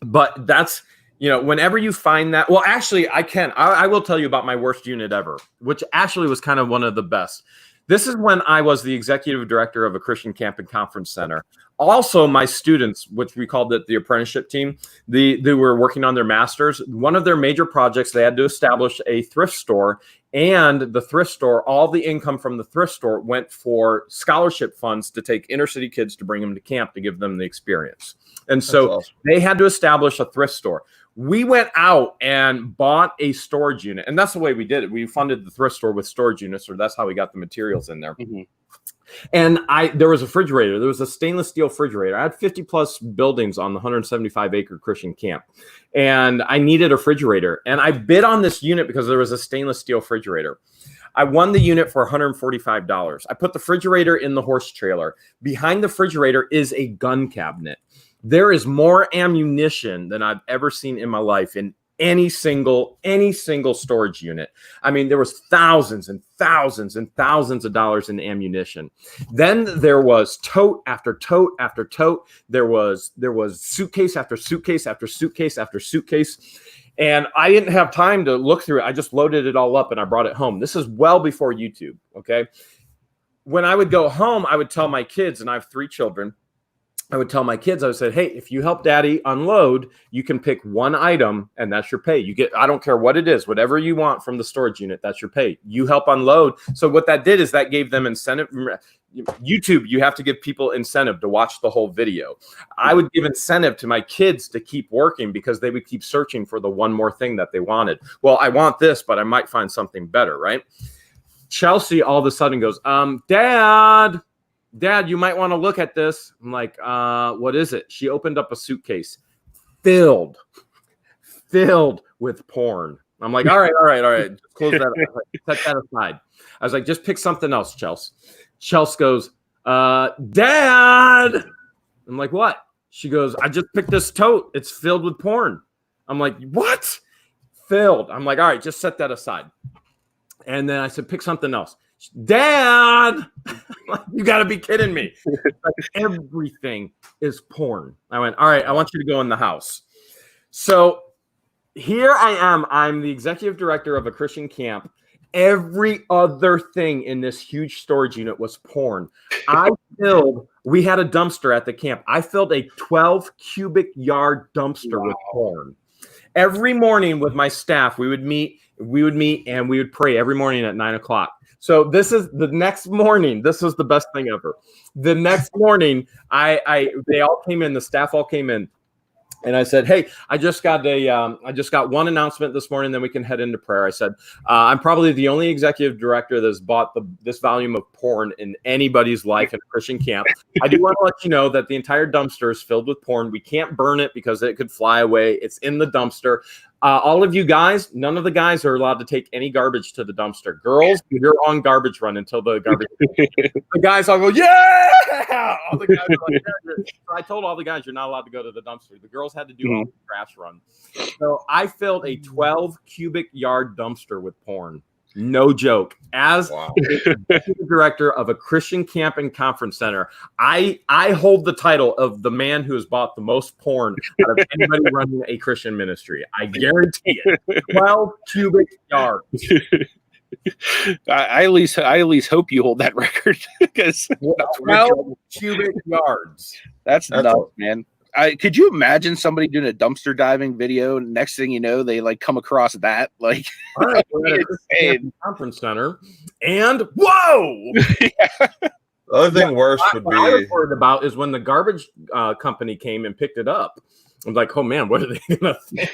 But that's, you know, whenever you find that, well, actually, I will tell you about my worst unit ever, which actually was kind of one of the best. This is when I was the executive director of a Christian camp and conference center. Also, my students, which we called it the apprenticeship team, they were working on their masters. One of their major projects, they had to establish a thrift store. And the thrift store, all the income from the thrift store went for scholarship funds to take inner city kids to bring them to camp to give them the experience. And so They had to establish a thrift store. We went out and bought a storage unit, and that's the way we did it. We funded the thrift store with storage units, or that's how we got the materials in there. Mm-hmm. And there was a refrigerator. There was a stainless steel refrigerator. I had 50 plus buildings on the 175 acre Christian camp, and I needed a refrigerator. And I bid on this unit because there was a stainless steel refrigerator. I won the unit for $145. I put the refrigerator in the horse trailer. Behind the refrigerator is a gun cabinet. There is more ammunition than I've ever seen in my life in any single storage unit. I mean, there was thousands and thousands and thousands of dollars in ammunition. Then there was tote after tote after tote. There was suitcase after suitcase after suitcase after suitcase. And I didn't have time to look through it. I just loaded it all up and I brought it home. This is well before YouTube, okay? When I would go home, I would tell my kids, and I have 3 children, I would tell my kids, I would say, hey, if you help daddy unload, you can pick one item and that's your pay. You get, I don't care what it is, whatever you want from the storage unit, that's your pay. You help unload. So what that did is that gave them incentive. YouTube, you have to give people incentive to watch the whole video. I would give incentive to my kids to keep working because they would keep searching for the one more thing that they wanted. Well, I want this, but I might find something better, right? Chelsea all of a sudden goes, Dad, you might want to look at this. I'm like, what is it? She opened up a suitcase filled with porn. I'm like, all right. Just close that up. Set that aside. I was like, just pick something else, Chelsea. Chelsea goes, Dad. I'm like, what? She goes, I just picked this tote. It's filled with porn. I'm like, what? Filled. I'm like, all right, just set that aside. And then I said, pick something else. Dad, you got to be kidding me. Like, everything is porn. I went, all right, I want you to go in the house. So here I am. I'm the executive director of a Christian camp. Every other thing in this huge storage unit was porn. We had a dumpster at the camp. I filled a 12 cubic yard dumpster with porn. Every morning with my staff, we would meet and we would pray every morning at 9 o'clock. So this is the next morning. This was the best thing ever. The next morning, they all came in. The staff all came in. And I said, hey, I just got one announcement this morning, then we can head into prayer. I said, I'm probably the only executive director that's bought this volume of porn in anybody's life in a Christian camp. I do want to let you know that the entire dumpster is filled with porn. We can't burn it because it could fly away. It's in the dumpster. All of you guys, none of the guys are allowed to take any garbage to the dumpster. Girls, you're on garbage run until the garbage. The guys all go, yeah! All the guys are like, yeah. So I told all the guys, you're not allowed to go to the dumpster. The girls had to do all the trash run. So I filled a 12 cubic yard dumpster with porn. No joke. As the executive director of a Christian camp and conference center, I hold the title of the man who has bought the most porn out of anybody running a Christian ministry. I guarantee it. 12 cubic yards. I at least hope you hold that record because 12 cubic yards. That's nuts, man. Could you imagine somebody doing a dumpster diving video? And next thing you know, they like come across that. Like, all right, we're at a conference center, and whoa! The other thing worse would be. What I was worried about is when the garbage company came and picked it up. I'm like, oh man, what are they gonna think?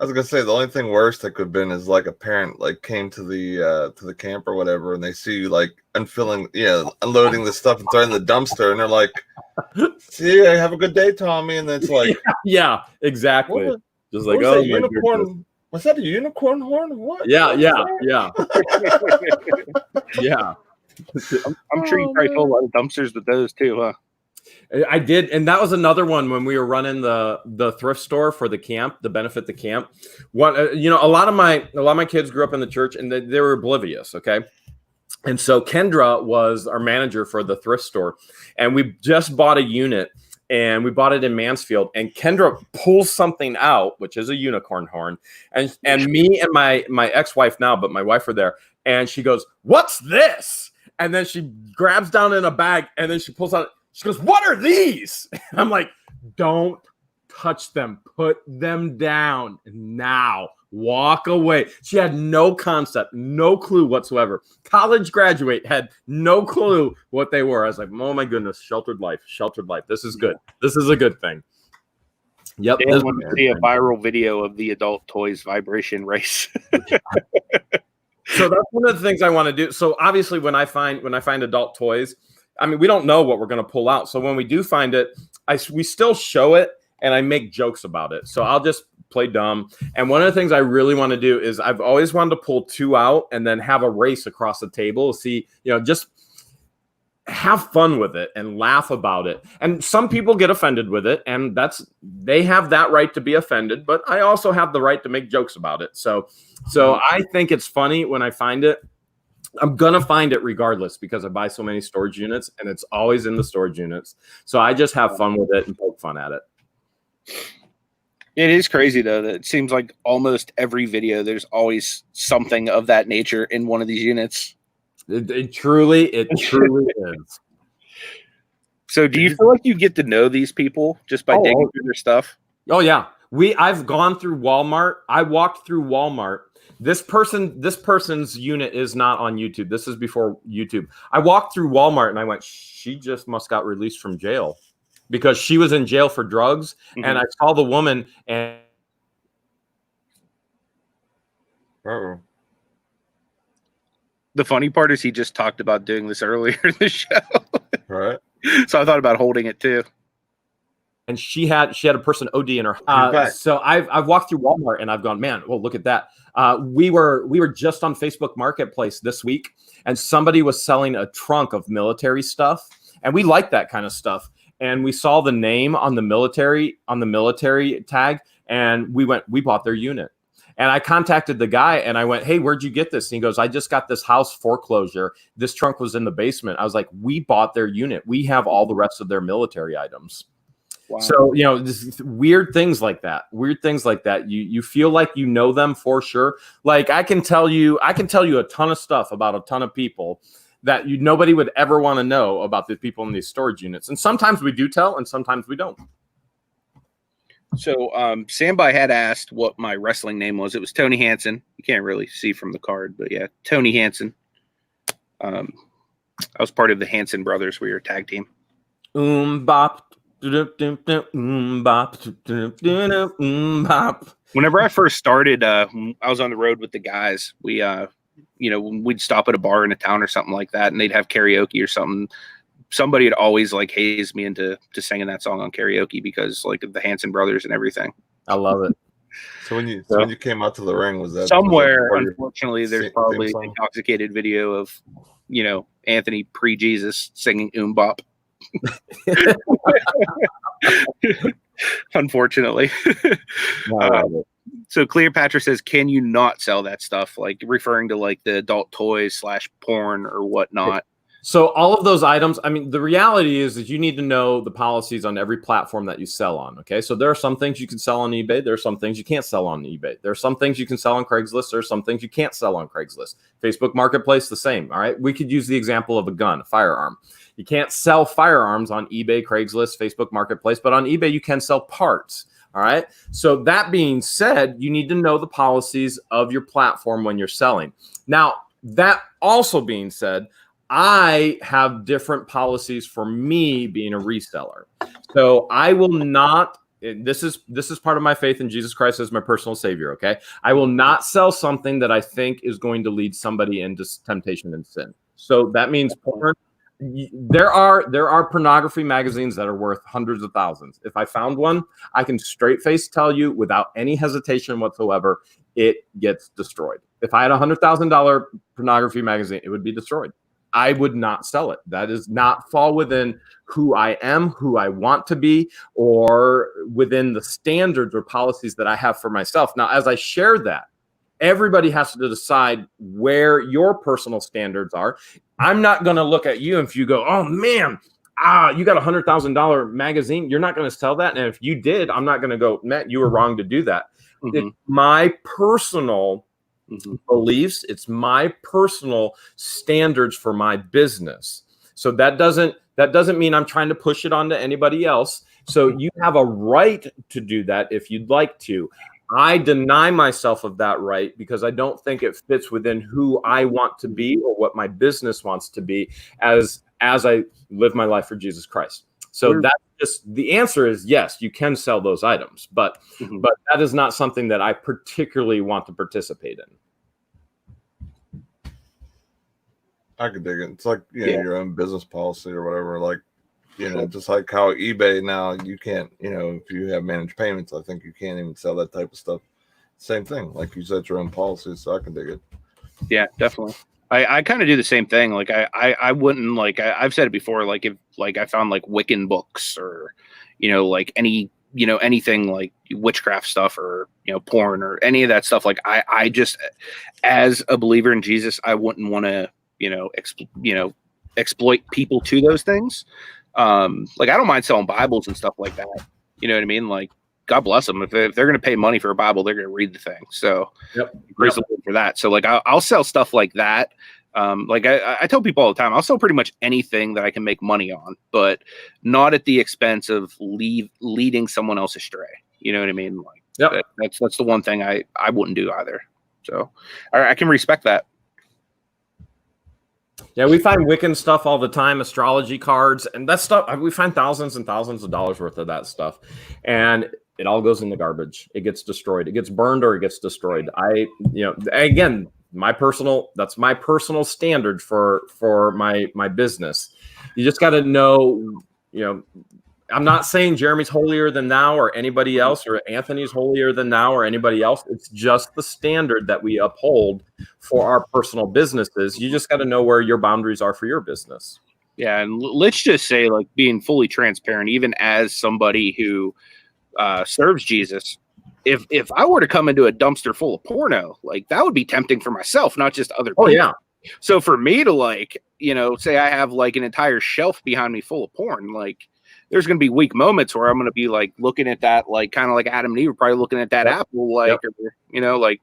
I was gonna say the only thing worse that could have been is like a parent like came to the camp or whatever, and they see you like unloading the stuff and throwing the dumpster, and they're like, "See, have a good day, Tommy." And then it's like, yeah, exactly. What? Just like, oh, unicorn. Goodness. Was that a unicorn horn? What? Yeah. Yeah. I'm sure you probably fill a lot of dumpsters with those too, huh? I did, and that was another one when we were running the thrift store for the camp, to benefit the camp. What a lot of my kids grew up in the church, and they were oblivious. Okay, and so Kendra was our manager for the thrift store, and we just bought a unit, and we bought it in Mansfield. And Kendra pulls something out, which is a unicorn horn, and me and my ex-wife now, but my wife were there, and she goes, "What's this?" And then she grabs down in a bag, and then she pulls out. She goes, "What are these?" And I'm like, "Don't touch them. Put them down now. Walk away." She had no concept, no clue whatsoever. College graduate had no clue what they were. I was like, oh my goodness, sheltered life. This is good. This is a good thing. Yep. I want to see a viral video of the adult toys vibration race. So that's one of the things I want to do. So obviously when I find adult toys, I mean, we don't know what we're going to pull out. So when we do find it, we still show it and I make jokes about it. So I'll just play dumb. And one of the things I really want to do is I've always wanted to pull two out and then have a race across the table. See, just have fun with it and laugh about it. And some people get offended with it, and they have that right to be offended, but I also have the right to make jokes about it. So I think it's funny when I find it. I'm going to find it regardless because I buy so many storage units and it's always in the storage units. So I just have fun with it and poke fun at it. It is crazy, though, that it seems like almost every video, there's always something of that nature in one of these units. It truly is. So do you feel like you get to know these people just by digging through their stuff? Oh, yeah. I've gone through Walmart. I walked through Walmart. This person's unit is not on YouTube. This is before YouTube. I walked through Walmart and I went, she just must got released from jail because she was in jail for drugs. Mm-hmm. And I saw the woman and the funny part is he just talked about doing this earlier in the show. Right. So I thought about holding it too. and she had a person OD in her. So I've walked through Walmart and I've gone, man, well, look at that. We were just on Facebook Marketplace this week, and somebody was selling a trunk of military stuff, and we like that kind of stuff. And we saw the name on the military tag, and we bought their unit. And I contacted the guy and I went, hey, where'd you get this? And he goes, I just got this house foreclosure. This trunk was in the basement. I was like, we bought their unit. We have all the rest of their military items. Wow. So, just weird things like that. You feel like you know them for sure. Like I can tell you a ton of stuff about a ton of people that nobody would ever want to know about the people in these storage units. And sometimes we do tell, and sometimes we don't. So Sambai had asked what my wrestling name was. It was Tony Hansen. You can't really see from the card, but yeah, Tony Hansen. I was part of the Hansen brothers. We were a tag team. Bop. Bop. Bop. Whenever I first started, I was on the road with the guys. We, we'd stop at a bar in a town or something like that, and they'd have karaoke or something. Somebody had always hazed me into singing that song on karaoke because of the Hanson brothers and everything. I love it. So when you came out to the ring, was that somewhere? Unfortunately, there's probably an intoxicated video of Anthony pre-Jesus singing Bop. Unfortunately. So Cleopatra says, can you not sell that stuff? Referring to the adult toys / porn or whatnot. So all of those items, I mean, the reality is that you need to know the policies on every platform that you sell on. Okay. So there are some things you can sell on eBay. There are some things you can't sell on eBay. There are some things you can sell on Craigslist. There are some things you can't sell on Craigslist. Facebook Marketplace, the same. All right. We could use the example of a gun, a firearm. You can't sell firearms on eBay, Craigslist, Facebook Marketplace, but on eBay, you can sell parts. All right. So that being said, you need to know the policies of your platform when you're selling. Now, that also being said, I have different policies for me being a reseller. So I will not, this is part of my faith in Jesus Christ as my personal savior. Okay. I will not sell something that I think is going to lead somebody into temptation and sin. So that means porn. There are pornography magazines that are worth hundreds of thousands. If I found one, I can straight face tell you without any hesitation whatsoever, it gets destroyed. If I had $100,000 pornography magazine, it would be destroyed. I would not sell it. That does not fall within who I am, who I want to be, or within the standards or policies that I have for myself. Now, as I share that, everybody has to decide where your personal standards are. I'm not going to look at you if you go, oh man, you got a $100,000 magazine. You're not going to sell that. And if you did, I'm not going to go, Matt, you were wrong to do that. Mm-hmm. It's my personal beliefs. It's my personal standards for my business. So that doesn't mean I'm trying to push it onto anybody else. So you have a right to do that if you'd like to. I deny myself of that right because I don't think it fits within who I want to be or what my business wants to be as I live my life for Jesus Christ. So that's just the answer is yes, you can sell those items, but that is not something that I particularly want to participate in. I could dig it. It's like your own business policy or whatever. Just like how eBay now, you can't, if you have managed payments, I think you can't even sell that type of stuff. Same thing. Like you set your own policies, so I can dig it. Yeah, definitely. I kind of do the same thing. I wouldn't I've said it before, if I found Wiccan books or, anything like witchcraft stuff or, porn or any of that stuff. I just, as a believer in Jesus, I wouldn't want to, exploit people to those things. I don't mind selling Bibles and stuff like that. You know what I mean? God bless them. If they're going to pay money for a Bible, they're going to read the thing. So praise the Lord for that. So I'll sell stuff like that. I tell people all the time, I'll sell pretty much anything that I can make money on, but not at the expense of leading someone else astray. You know what I mean? That's the one thing I wouldn't do either. So I can respect that. Yeah, we find Wiccan stuff all the time, astrology cards, and that stuff. We find thousands and thousands of dollars worth of that stuff, and it all goes in the garbage. It gets destroyed. It gets burned or it gets destroyed. Again, that's my personal standard for my business. You just got to know, I'm not saying Jeremy's holier than thou or anybody else, or Anthony's holier than thou or anybody else. It's just the standard that we uphold for our personal businesses. You just got to know where your boundaries are for your business. Yeah, and let's just say, like, being fully transparent, even as somebody who serves Jesus, if I were to come into a dumpster full of porno, like, that would be tempting for myself, not just other people. Oh, yeah. So for me to, like, you know, say I have like an entire shelf behind me full of porn, like, there's going to be weak moments where I'm going to be like looking at that, like, kind of like Adam and Eve were probably looking at that apple, like, or, you know, like,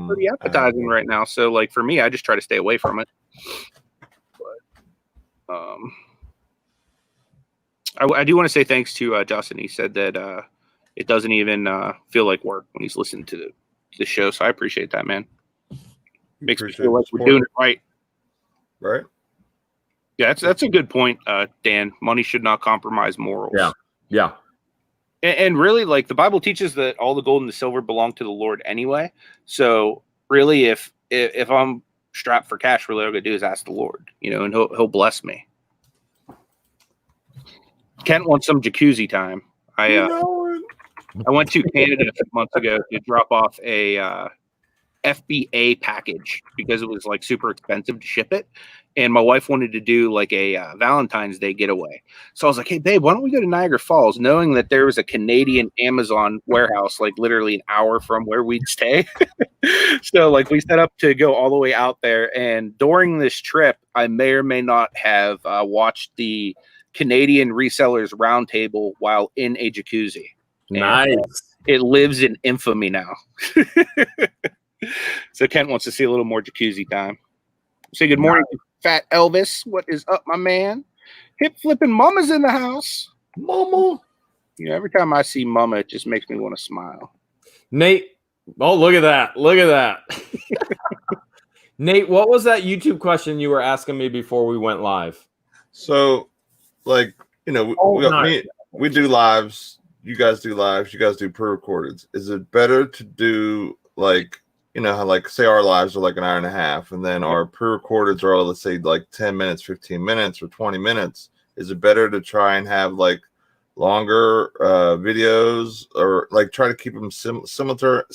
pretty appetizing right now. So, like, for me, I just try to stay away from it. But, I do want to say thanks to Justin. He said that it doesn't even feel like work when he's listening to the show. So I appreciate that, man. Makes me feel like we're doing it right. Right. Yeah, that's a good point, Dan. Money should not compromise morals. Yeah. Yeah. And really, like, the Bible teaches that all the gold and the silver belong to the Lord anyway. So really, if I'm strapped for cash, really all I gotta do is ask the Lord, you know, and he'll bless me. Kent wants some jacuzzi time. I went to Canada a few months ago to drop off a FBA package because it was like super expensive to ship it, and my wife wanted to do like a Valentine's Day getaway. So I was like, hey babe, why don't we go to Niagara Falls, knowing that there was a Canadian Amazon warehouse like literally an hour from where we'd stay. So like we set up to go all the way out there, and during this trip I may or may not have watched the Canadian Resellers Roundtable while in a jacuzzi. Nice. And, it lives in infamy now. So Kent wants to see a little more jacuzzi time. Say good morning to Fat Elvis. What is up, my man? Hip flipping Mama's in the house. Mama. You know, every time I see Mama, it just makes me want to smile. Nate. Oh, look at that. Look at that. Nate, what was that YouTube question you were asking me before we went live? So, like, you know, we do lives. You guys do lives. You guys do pre-recordeds. Is it better to do, like, you know, how, like, say our lives are like an hour and a half, and then our pre-recordeds are, let's say, like 10 minutes, 15 minutes, or 20 minutes. Is it better to try and have like longer videos, or like try to keep them similar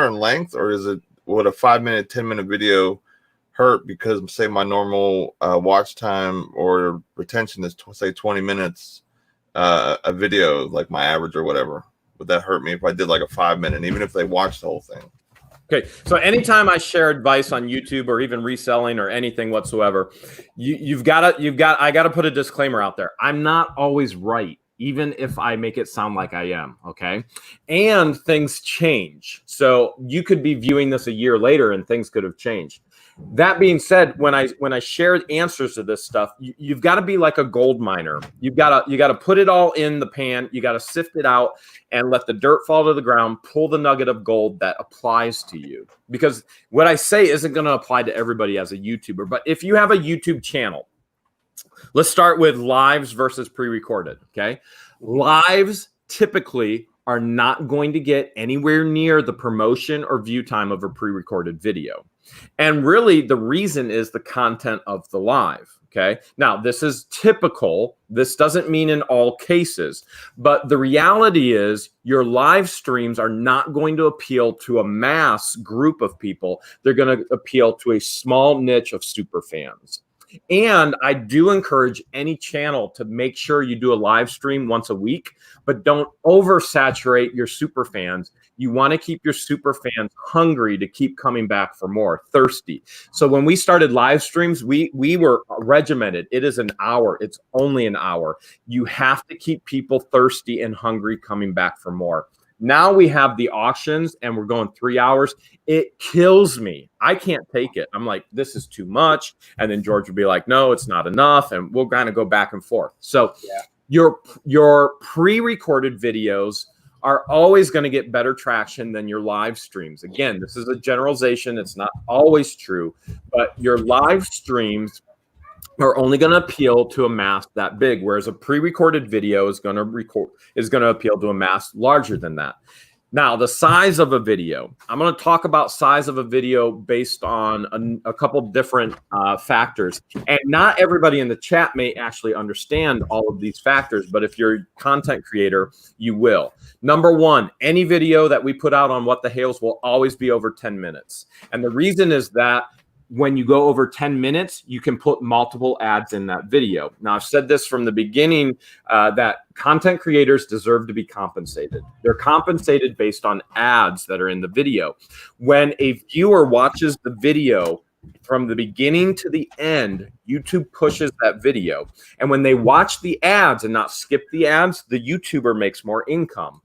in length, or would a 5-minute, 10-minute video hurt because, say, my normal watch time or retention is say 20 minutes a video, like my average or whatever? Would that hurt me if I did like a 5-minute, even if they watched the whole thing? Okay, so anytime I share advice on YouTube or even reselling or anything whatsoever, I got to put a disclaimer out there. I'm not always right, even if I make it sound like I am, okay? And things change. So you could be viewing this a year later and things could have changed. That being said, when I share answers to this stuff, you've got to be like a gold miner. You got to put it all in the pan. You got to sift it out and let the dirt fall to the ground. Pull the nugget of gold that applies to you. Because what I say isn't going to apply to everybody as a YouTuber. But if you have a YouTube channel, let's start with lives versus pre-recorded. Okay, lives typically are not going to get anywhere near the promotion or view time of a pre-recorded video. And really, the reason is the content of the live. Okay. Now, this is typical. This doesn't mean in all cases, but the reality is your live streams are not going to appeal to a mass group of people. They're going to appeal to a small niche of super fans. And I do encourage any channel to make sure you do a live stream once a week, but don't oversaturate your super fans. You want to keep your super fans hungry to keep coming back for more, thirsty. So when we started live streams, we were regimented. It is an hour. It's only an hour. You have to keep people thirsty and hungry coming back for more. Now we have the auctions and we're going 3 hours. It kills me. I can't take it. I'm like, this is too much. And then George would be like, no, it's not enough. And we'll kind of go back and forth. So your pre-recorded videos are always going to get better traction than your live streams. Again, this is a generalization. It's not always true, but your live streams are only going to appeal to a mass that big, whereas a pre-recorded video is going to appeal to a mass larger than that. Now, the size of a video. I'm going to talk about size of a video based on a couple different factors. And not everybody in the chat may actually understand all of these factors, but if you're a content creator, you will. Number one, any video that we put out on What the Hales will always be over 10 minutes. And the reason is that when you go over 10 minutes, you can put multiple ads in that video. Now, I've said this from the beginning that content creators deserve to be compensated. They're compensated based on ads that are in the video. When a viewer watches the video from the beginning to the end, YouTube pushes that video. And when they watch the ads and not skip the ads, the YouTuber makes more income.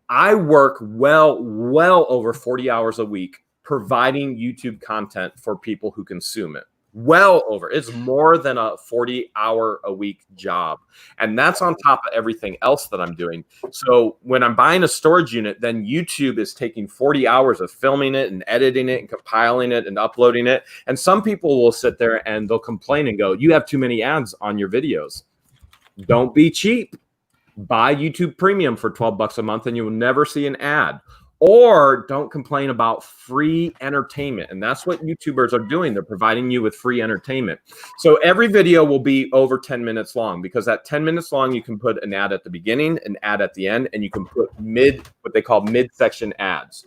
I work well over 40 hours a week providing YouTube content for people who consume it. Well over. It's more than a 40-hour-a-week job. And that's on top of everything else that I'm doing. So when I'm buying a storage unit, then YouTube is taking 40 hours of filming it and editing it and compiling it and uploading it. And some people will sit there and they'll complain and go, you have too many ads on your videos. Don't be cheap. Buy YouTube Premium for $12 a month and you will never see an ad. Or don't complain about free entertainment. And that's what YouTubers are doing. They're providing you with free entertainment. So every video will be over 10 minutes long, because at 10 minutes long, you can put an ad at the beginning, an ad at the end, and you can put what they call midsection ads.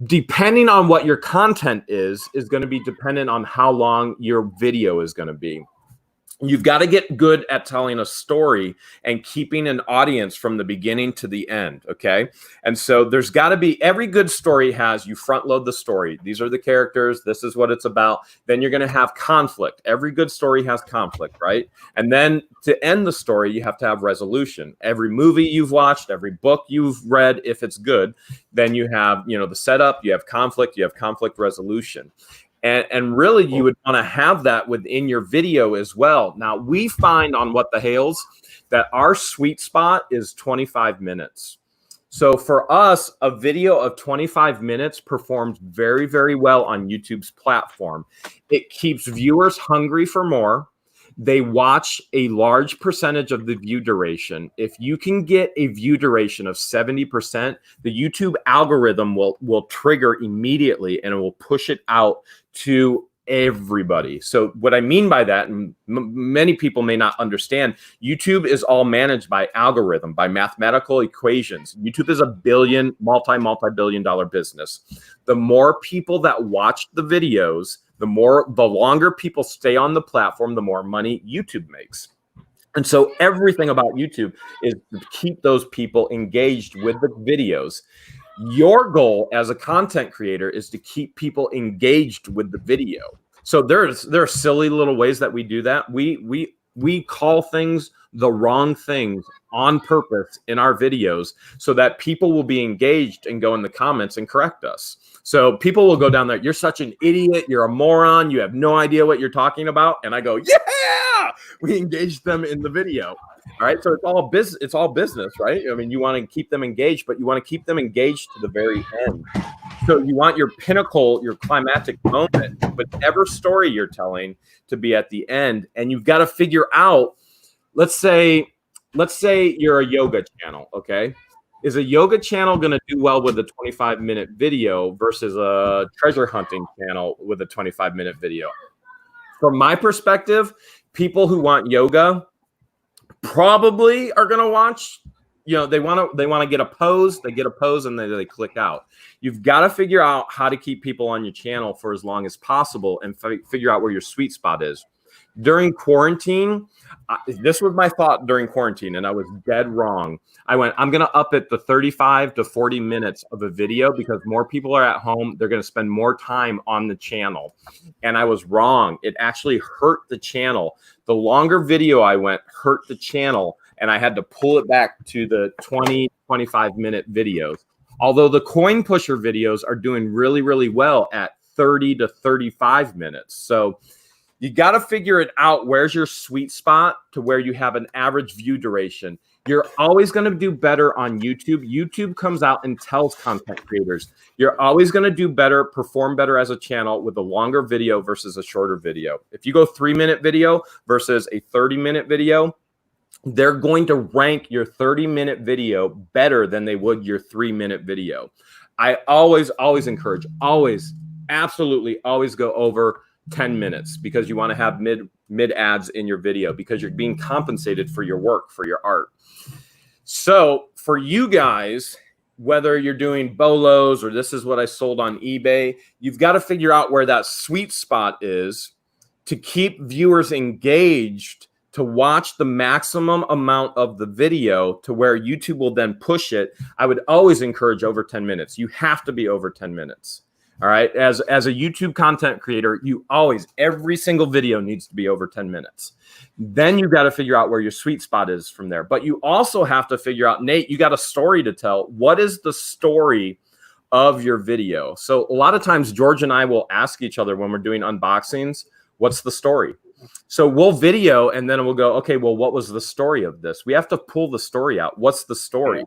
Depending on what your content is going to be dependent on how long your video is going to be. You've got to get good at telling a story and keeping an audience from the beginning to the end, okay? And so there's got to be, every good story has, you front load the story. These are the characters. This is what it's about. Then you're going to have conflict. Every good story has conflict, right? And then to end the story, you have to have resolution. Every movie you've watched, every book you've read, if it's good, then you have, the setup, you have conflict resolution. And really, you would want to have that within your video as well. Now, we find on What the Hales that our sweet spot is 25 minutes. So for us, a video of 25 minutes performs very, very well on YouTube's platform. It keeps viewers hungry for more. They watch a large percentage of the view duration. If you can get a view duration of 70%, the YouTube algorithm will trigger immediately and it will push it out to everybody. So what I mean by that, and many people may not understand, YouTube is all managed by algorithm, by mathematical equations. YouTube is a multi-billion dollar business. The more people that watch the videos, the longer people stay on the platform, the more money YouTube makes. And so everything about YouTube is to keep those people engaged with the videos. Your goal as a content creator is to keep people engaged with the video. So there are silly little ways that we do that. We call things the wrong things on purpose in our videos so that people will be engaged and go in the comments and correct us. So people will go down there, you're such an idiot, you're a moron, you have no idea what you're talking about. And I go, yeah, we engaged them in the video. All right. So it's all business, right? I mean, you want to keep them engaged, but you want to keep them engaged to the very end. So you want your pinnacle, your climactic moment, whatever story you're telling, to be at the end. And you've got to figure out, let's say you're a yoga channel, okay? Is a yoga channel going to do well with a 25-minute video versus a treasure hunting channel with a 25-minute video? From my perspective, people who want yoga probably are going to watch, they want to get a pose, they get a pose and they click out. You've got to figure out how to keep people on your channel for as long as possible and figure out where your sweet spot is. During quarantine, this was my thought during quarantine, and I was dead wrong. I'm going to up it to 35 to 40 minutes of a video because more people are at home. They're going to spend more time on the channel. And I was wrong. It actually hurt the channel. The longer video I went hurt the channel, and I had to pull it back to the 20, 25-minute videos. Although the coin pusher videos are doing really, really well at 30 to 35 minutes. So you got to figure it out. Where's your sweet spot to where you have an average view duration? You're always going to do better on YouTube. YouTube comes out and tells content creators, you're always going to do better, perform better as a channel with a longer video versus a shorter video. If you go 3-minute video versus a 30-minute video, they're going to rank your 30-minute video better than they would your 3-minute video. I always encourage, absolutely always go over 10 minutes because you want to have mid ads in your video because you're being compensated for your work, for your art. So for you guys, whether you're doing bolos or this is what I sold on eBay, you've got to figure out where that sweet spot is to keep viewers engaged, to watch the maximum amount of the video to where YouTube will then push it. I would always encourage over 10 minutes. You have to be over 10 minutes. All right. As a YouTube content creator, every single video needs to be over 10 minutes. Then you've got to figure out where your sweet spot is from there. But you also have to figure out, Nate, you got a story to tell. What is the story of your video? So a lot of times George and I will ask each other when we're doing unboxings, what's the story? So we'll video and then we'll go, okay, well, what was the story of this? We have to pull the story out. What's the story?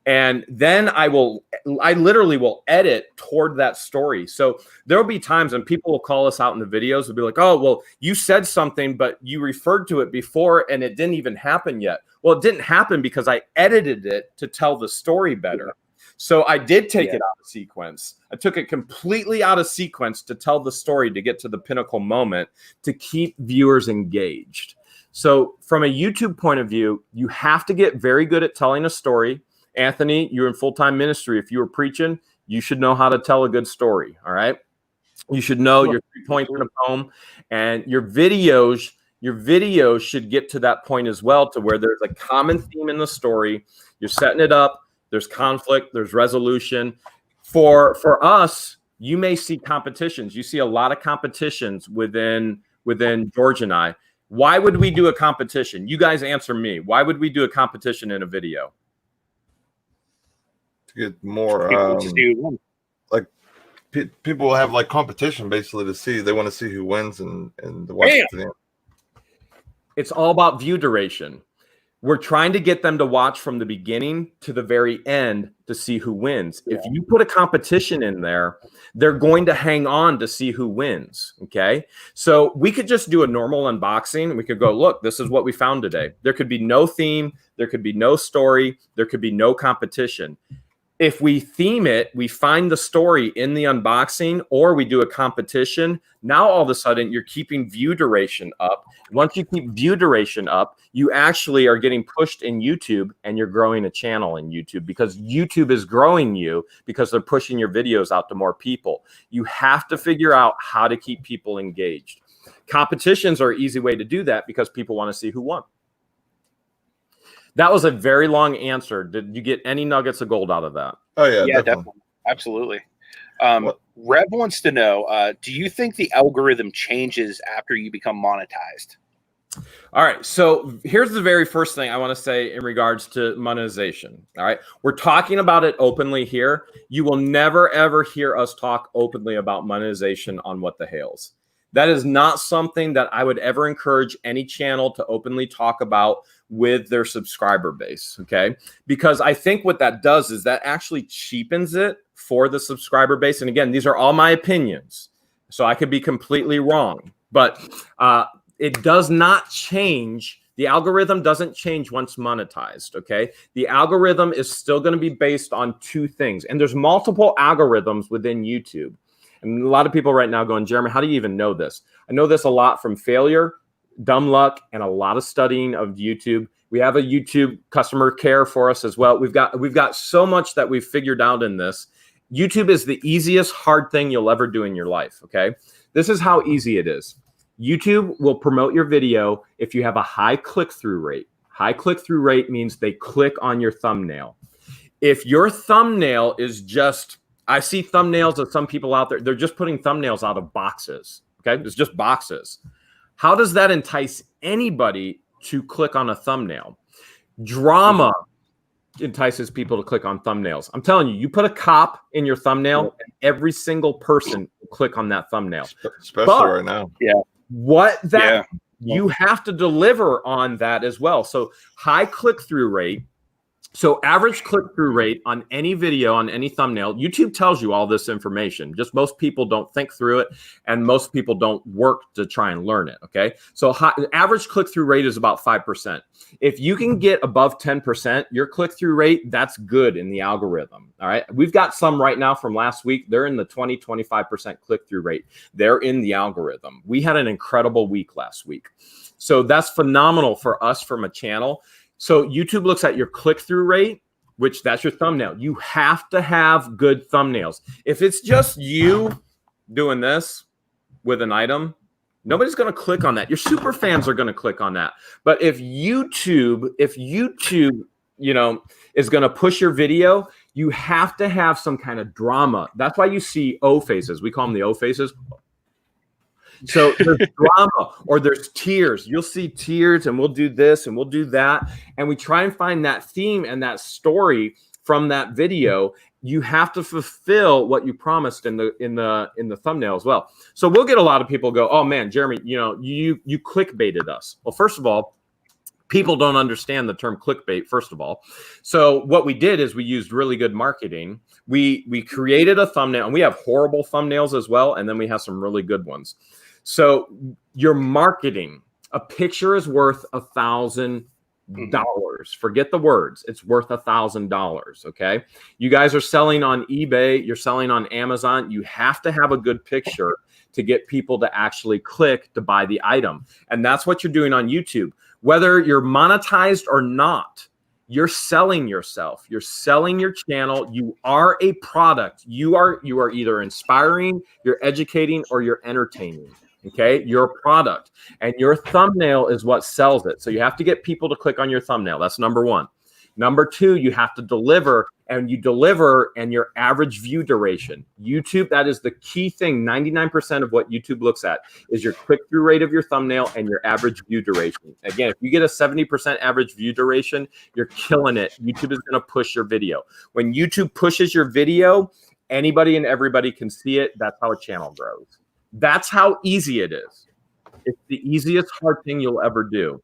And then I literally will edit toward that story. So there'll be times when people will call us out in the videos and be like, oh, well, you said something, but you referred to it before and it didn't even happen yet. Well, it didn't happen because I edited it to tell the story better. So I did take it out of sequence. I took it completely out of sequence to tell the story, to get to the pinnacle moment, to keep viewers engaged. So from a YouTube point of view, you have to get very good at telling a story. Anthony, you're in full-time ministry. If you were preaching, you should know how to tell a good story. All right. You should know your 3 points in a poem, and your videos should get to that point as well, to where there's a common theme in the story. You're setting it up. There's conflict. There's resolution. For us, you may see competitions. You see a lot of competitions within George and I. Why would we do a competition? You guys answer me. Why would we do a competition in a video? Get more like people will have like competition basically to see. They want to see who wins and watch it to the end. It's all about view duration. We're trying to get them to watch from the beginning to the very end to see who wins. If you put a competition in there, they're going to hang on to see who wins. Okay. So we could just do a normal unboxing. We could go, look, this is what we found today. There could be no theme. There could be no story. There could be no competition. If we theme it, we find the story in the unboxing, or we do a competition. Now, all of a sudden, you're keeping view duration up. Once you keep view duration up, you actually are getting pushed in YouTube, and you're growing a channel in YouTube, because YouTube is growing you because they're pushing your videos out to more people. You have to figure out how to keep people engaged. Competitions are an easy way to do that because people want to see who won. That was a very long answer. Did you get any nuggets of gold out of that? Oh, yeah. Yeah, definitely. Absolutely. Rev wants to know, do you think the algorithm changes after you become monetized? All right. So here's the very first thing I want to say in regards to monetization. All right. We're talking about it openly here. You will never, ever hear us talk openly about monetization on What the Hales. That is not something that I would ever encourage any channel to openly talk about with their subscriber base, okay? Because I think what that does is that actually cheapens it for the subscriber base. And again, these are all my opinions, so I could be completely wrong. But it does not change. The algorithm doesn't change once monetized, okay? The algorithm is still going to be based on 2 things. And there's multiple algorithms within YouTube. And a lot of people right now going, Jeremy, how do you even know this? I know this a lot from failure, dumb luck, and a lot of studying of YouTube. We have a YouTube customer care for us as well. We've got so much that we've figured out in this. YouTube is the easiest hard thing you'll ever do in your life, okay? This is how easy it is. YouTube will promote your video if you have a high click-through rate. High click-through rate means they click on your thumbnail. If your thumbnail is just... I see thumbnails of some people out there. They're just putting thumbnails out of boxes. Okay. It's just boxes. How does that entice anybody to click on a thumbnail? Drama entices people to click on thumbnails. I'm telling you, you put a cop in your thumbnail and every single person will click on that thumbnail. Especially right now. Yeah. You have to deliver on that as well. So high click-through rate. So average click-through rate on any video, on any thumbnail, YouTube tells you all this information. Just most people don't think through it, and most people don't work to try and learn it, okay? So average click-through rate is about 5%. If you can get above 10%, your click-through rate, that's good in the algorithm, all right? We've got some right now from last week. They're in the 20-25% click-through rate. They're in the algorithm. We had an incredible week last week. So that's phenomenal for us from a channel. So YouTube looks at your click-through rate, which that's your thumbnail. You have to have good thumbnails. If it's just you doing this with an item, nobody's going to click on that. Your super fans are going to click on that. But if YouTube, you know, is going to push your video, you have to have some kind of drama. That's why you see O faces. We call them the O faces. So there's drama or there's tears. You'll see tears, and we'll do this and we'll do that. And we try and find that theme and that story from that video. You have to fulfill what you promised in the thumbnail as well. So we'll get a lot of people go, oh man, Jeremy, you know, you clickbaited us. Well, first of all, people don't understand the term clickbait, first of all. So what we did is we used really good marketing. We created a thumbnail, and we have horrible thumbnails as well, and then we have some really good ones. So your marketing, a picture is worth $1,000. Forget the words. It's worth $1,000. Okay. You guys are selling on eBay. You're selling on Amazon. You have to have a good picture to get people to actually click to buy the item. And that's what you're doing on YouTube. Whether you're monetized or not, you're selling yourself. You're selling your channel. You are a product. You are either inspiring, you're educating, or you're entertaining. Okay, you're a product, and your thumbnail is what sells it. So you have to get people to click on your thumbnail. That's number one. Number two, you have to deliver, and you deliver and your average view duration. YouTube, that is the key thing. 99% of what YouTube looks at is your click-through rate of your thumbnail and your average view duration. Again, if you get a 70% average view duration, you're killing it. YouTube is going to push your video. When YouTube pushes your video, anybody and everybody can see it. That's how a channel grows. That's how easy it is. It's the easiest hard thing you'll ever do.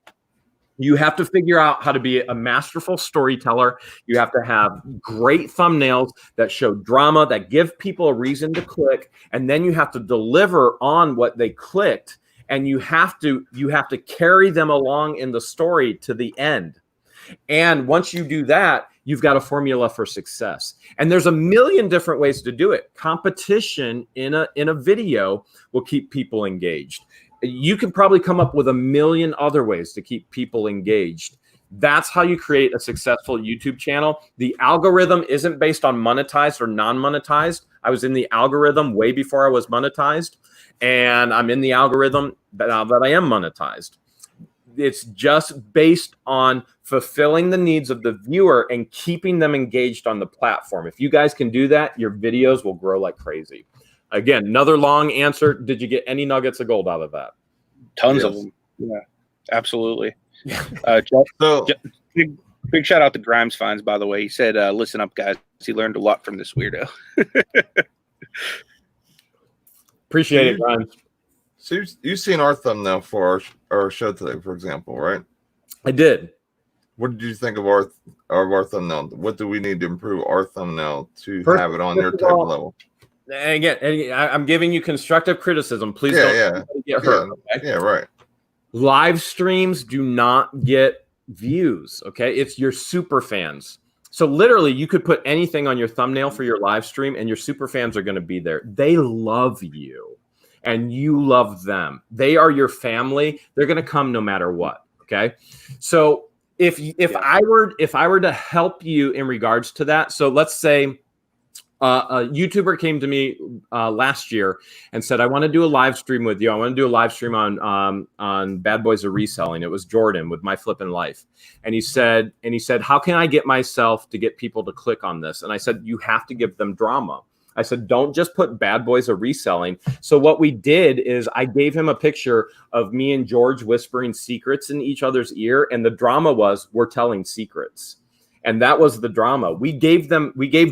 You have to figure out how to be a masterful storyteller. You have to have great thumbnails that show drama, that give people a reason to click, and then you have to deliver on what they clicked, and you have to carry them along in the story to the end. And once you do that, you've got a formula for success. And there's a million different ways to do it. Competition in a video will keep people engaged. You can probably come up with a million other ways to keep people engaged. That's how you create a successful YouTube channel. The algorithm isn't based on monetized or non-monetized. I was in the algorithm way before I was monetized, and I'm in the algorithm now that I am monetized. It's just based on fulfilling the needs of the viewer and keeping them engaged on the platform. If you guys can do that, your videos will grow like crazy. Again, another long answer. Did you get any nuggets of gold out of that? Tons of them. Yeah, absolutely. Big shout out to Grimes Finds, by the way. He said, listen up, guys. He learned a lot from this weirdo. Appreciate it, Grimes. So you've seen our thumbnail for our show today, for example, right? I did. What did you think of our thumbnail? What do we need to improve our thumbnail to have it on your type level? And again, I'm giving you constructive criticism. Please don't get hurt. Okay? Yeah, right. Live streams do not get views. Okay, it's your super fans. So literally, you could put anything on your thumbnail for your live stream, and your super fans are going to be there. They love you, and you love them. They are your family. They're going to come no matter what. Okay, so if I were to help you in regards to that, so let's say a YouTuber came to me last year and said, I want to do a live stream with you. I want to do a live stream on Bad Boys of Reselling. It was Jordan with My Flippin Life. And he said, how can I get myself to get people to click on this? And I said, you have to give them drama. I said, don't just put Bad Boys of Reselling. So what we did is I gave him a picture of me and George whispering secrets in each other's ear. And the drama was, we're telling secrets. And that was the drama. We gave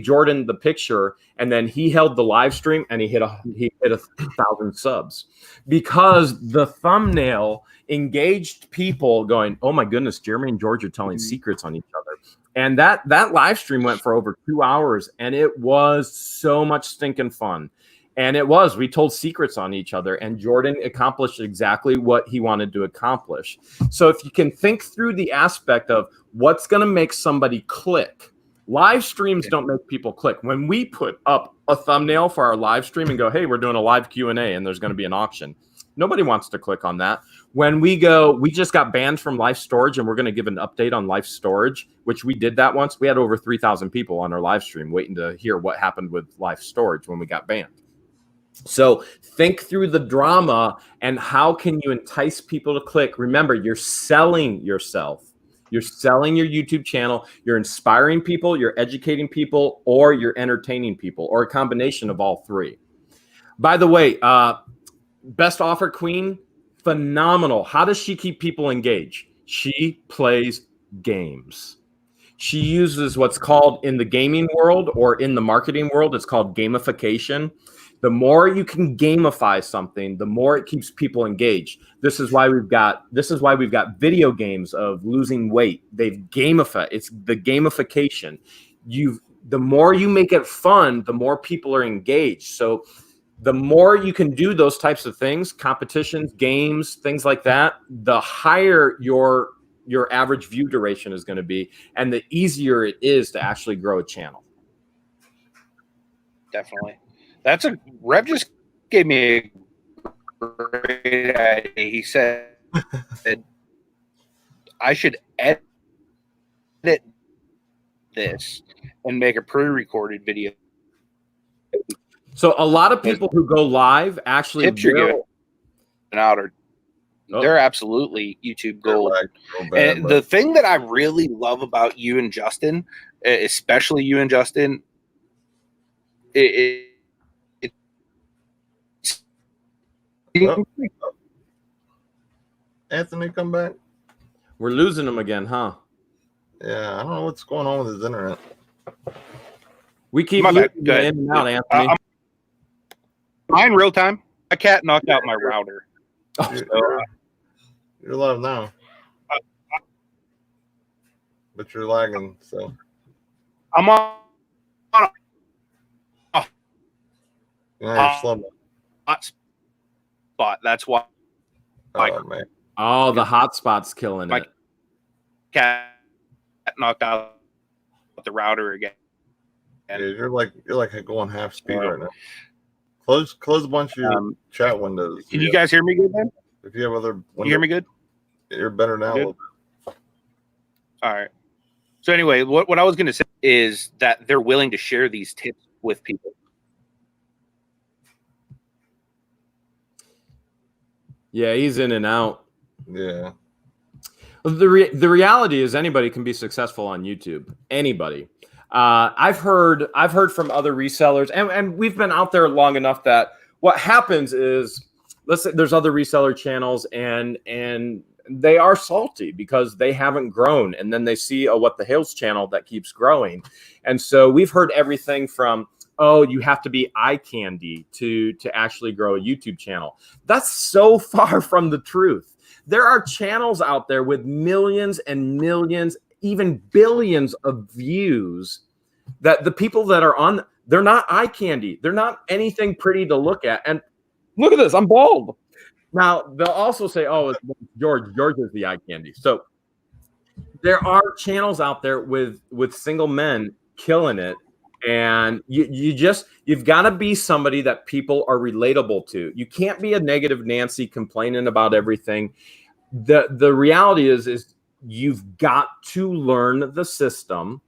Jordan the picture, and then he held the live stream, and he hit 1,000 subs because the thumbnail engaged people going, oh my goodness, Jeremy and George are telling secrets on each other. And that live stream went for over 2 hours, and it was so much stinking fun. And we told secrets on each other, and Jordan accomplished exactly what he wanted to accomplish. So if you can think through the aspect of what's going to make somebody click, live streams don't make people click. When we put up a thumbnail for our live stream and go, hey, we're doing a live Q&A and there's going to be an auction, nobody wants to click on that. When we go, we just got banned from Life Storage and we're going to give an update on Life Storage, which we did that once. We had over 3,000 people on our live stream waiting to hear what happened with Life Storage when we got banned. So think through the drama and how can you entice people to click. Remember, you're selling yourself. You're selling your YouTube channel. You're inspiring people, you're educating people, or you're entertaining people, or a combination of all three. By the way, Best Offer Queen, phenomenal. How does she keep people engaged? She plays games. She uses what's called in the gaming world or in the marketing world, it's called gamification. The more you can gamify something, the more it keeps people engaged. This is why we've got video games of losing weight. They've gamified. It's the gamification. The more you make it fun, the more people are engaged. So the more you can do those types of things, competitions, games, things like that, the higher your average view duration is going to be, and the easier it is to actually grow a channel. Definitely. Rev just gave me a great idea. He said that I should edit this and make a pre-recorded video. So a lot of people who go live actually they're absolutely YouTube gold. And the thing that I really love about you and Justin, especially you and Justin, Anthony, come back. We're losing him again, huh? Yeah, I don't know what's going on with his internet. We keep losing in and out, Anthony. Mine real time. My cat knocked out my router. You're live now, but you're lagging. So I'm on. You're slow. Spot. That's why. Oh man. Oh, the hotspot's killing it. Cat knocked out the router again. Yeah, you're like going half speed right now. Close a bunch of your chat windows. Can you guys hear me good then? If you have other windows, you hear me good? You're better now. A little bit. All right. So anyway, what I was going to say is that they're willing to share these tips with people. Yeah, he's in and out. Yeah. The reality is anybody can be successful on YouTube. Anybody. I've heard from other resellers, and we've been out there long enough that what happens is, let's say there's other reseller channels and they are salty because they haven't grown, and then they see what the Hales channel that keeps growing. And so we've heard everything from, oh, you have to be eye candy to actually grow a YouTube channel. That's so far from the truth. There are channels out there with millions and millions, even billions of views that the people that are on, they're not eye candy. They're not anything pretty to look at. And look at this, I'm bald. Now, they'll also say, oh, it's George is the eye candy. So there are channels out there with single men killing it. And you've got to be somebody that people are relatable to. You can't be a negative Nancy complaining about everything. The reality is you've got to learn the system.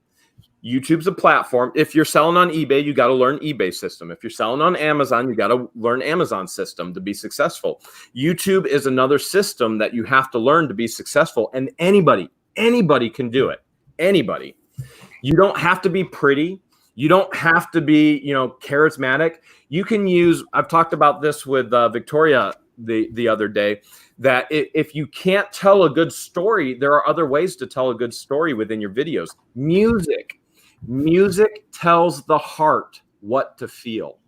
YouTube's a platform. If you're selling on eBay, you got to learn eBay system. If you're selling on Amazon, you got to learn Amazon system to be successful. YouTube is another system that you have to learn to be successful. And anybody can do it. Anybody. You don't have to be pretty. You don't have to be, charismatic. You can use, I've talked about this with Victoria the other day, that if you can't tell a good story, there are other ways to tell a good story within your videos. Music tells the heart what to feel.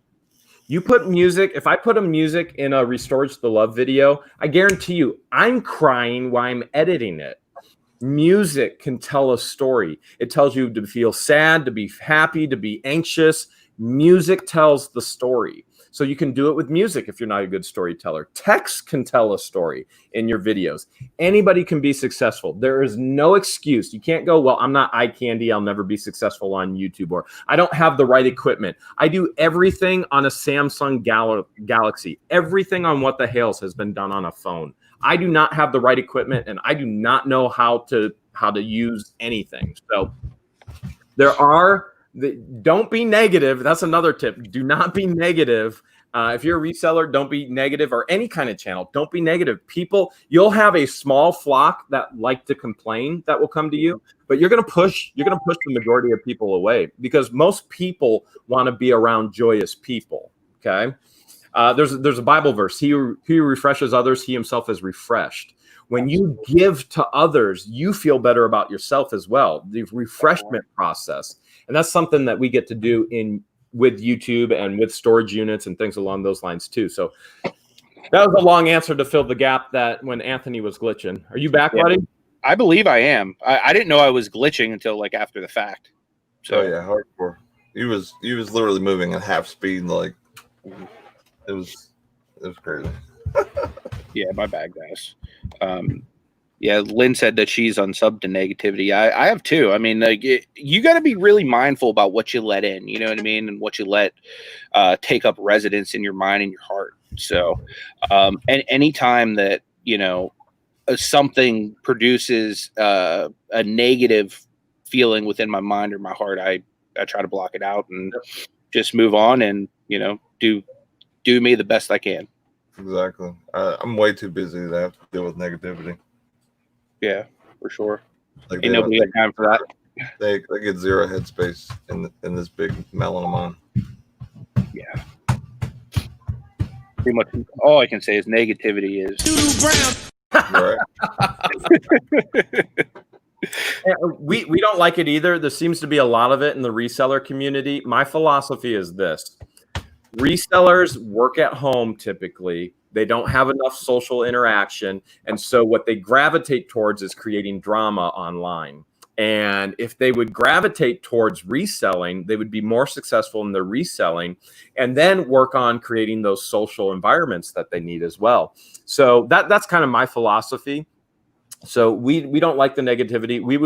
You put music, if I put a music in a Restores the Love video, I guarantee you I'm crying while I'm editing it. Music can tell a story. It tells you to feel sad, to be happy, to be anxious. Music tells the story. So you can do it with music if you're not a good storyteller. Text can tell a story in your videos. Anybody can be successful. There is no excuse. You can't go, well, I'm not eye candy. I'll never be successful on YouTube, or I don't have the right equipment. I do everything on a Samsung Galaxy. Everything on What the Hales has been done on a phone. I do not have the right equipment, and I do not know how to use anything. So don't be negative. That's another tip. Do not be negative. If you're a reseller, don't be negative, or any kind of channel. Don't be negative. You'll have a small flock that like to complain that will come to you, but you're going to push the majority of people away, because most people want to be around joyous people. Okay. There's a Bible verse. He who refreshes others, he himself is refreshed. When you give to others, you feel better about yourself as well. The refreshment process. And that's something that we get to do with YouTube and with storage units and things along those lines too. So that was a long answer to fill the gap that when Anthony was glitching. Are you back, buddy? I believe I am. I didn't know I was glitching until like after the fact. So yeah, hardcore. He was literally moving at half speed. Like it was crazy. Yeah, my bad, guys. Yeah, Lynn said that she's unsubbed to negativity. I have too. I mean, like you got to be really mindful about what you let in. You know what I mean, and what you let take up residence in your mind and your heart. So, and anytime that something produces a negative feeling within my mind or my heart, I try to block it out and just move on and do me the best I can. Exactly. I'm way too busy to have to deal with negativity. Yeah, for sure. Like ain't nobody got time for that. They get zero headspace in this big melon of mine. Yeah. Pretty much all I can say is negativity is right. We don't like it either. There seems to be a lot of it in the reseller community. My philosophy is this. Resellers work at home typically. They don't have enough social interaction. And so what they gravitate towards is creating drama online. And if they would gravitate towards reselling, they would be more successful in their reselling, and then work on creating those social environments that they need as well. So that's kind of my philosophy. So we don't like the negativity. We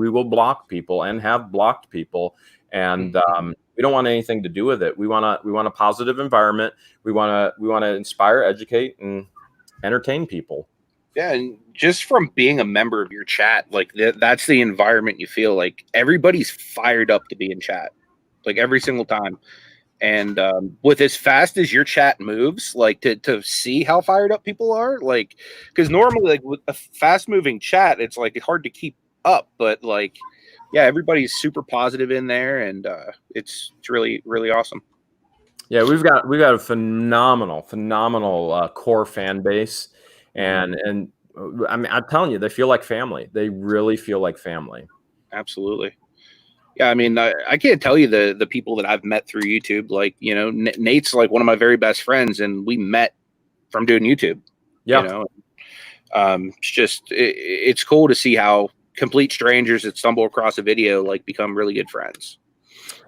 will block people and have blocked people. And we don't want anything to do with it. We want a positive environment. We want to inspire, educate, and entertain people. Yeah, and just from being a member of your chat, like that's the environment you feel like everybody's fired up to be in chat, like every single time. And with as fast as your chat moves, like to see how fired up people are, like because normally like with a fast moving chat, it's like hard to keep up, but like. Yeah, everybody's super positive in there, and it's really, really awesome. Yeah, we've got a phenomenal core fan base, and I mean, I'm telling you, they feel like family. They really feel like family. Absolutely. Yeah, I mean, I can't tell you the people that I've met through YouTube. Like, Nate's like one of my very best friends, and we met from doing YouTube. Yeah, it's cool to see how complete strangers that stumble across a video like become really good friends.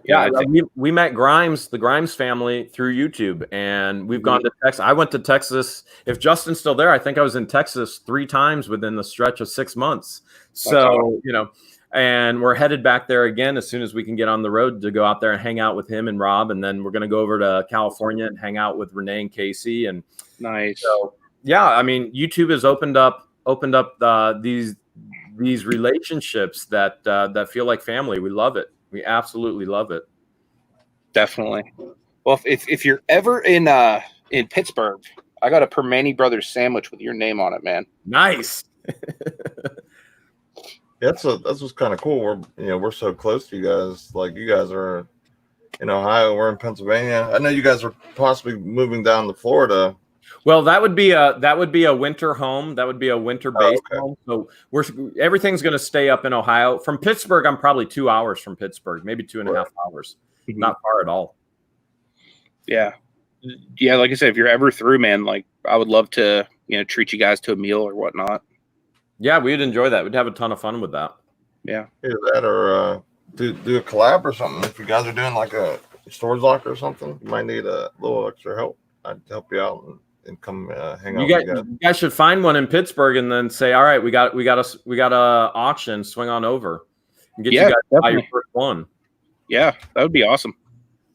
Yeah, we met the Grimes family through YouTube, and we've gone to Texas. I went to Texas. If Justin's still there, I think I was in Texas 3 times within the stretch of 6 months. So, and we're headed back there again as soon as we can get on the road to go out there and hang out with him and Rob. And then we're going to go over to California and hang out with Renee and Casey. And nice. So, yeah, I mean, YouTube has opened up these relationships that feel like family. We love it. We absolutely love it. Definitely. Well, if you're ever in Pittsburgh, I got a Permane Brothers sandwich with your name on it, man. Nice. That's what's kind of cool. We're so close to you guys. Like you guys are in Ohio, we're in Pennsylvania. I know you guys are possibly moving down to Florida Well, that would be a winter home. That would be a winter-based home. So everything's going to stay up in Ohio. From Pittsburgh, I'm probably 2 hours from Pittsburgh, maybe 2.5 hours. Not far at all. Yeah. Yeah, like I said, if you're ever through, man, like I would love to, treat you guys to a meal or whatnot. Yeah, we'd enjoy that. We'd have a ton of fun with that. Yeah. Either that or do a collab or something. If you guys are doing like a storage locker or something, you might need a little extra help. I'd help you out and come hang out. You guys should find one in Pittsburgh and then say, all right, we got a auction. Swing on over and get you guys to buy your first one. Yeah, that would be awesome.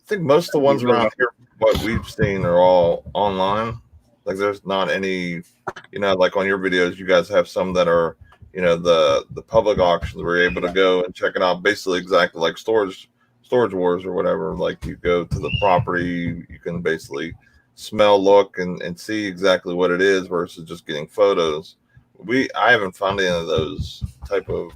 I think most of the ones around here, what we've seen, are all online. Like there's not any, like on your videos, you guys have some that are, the public auctions where you're able to go and check it out. Basically, exactly like Storage Wars or whatever. Like you go to the property, you can basically smell, look, and see exactly what it is versus just getting photos. I haven't found any of those type of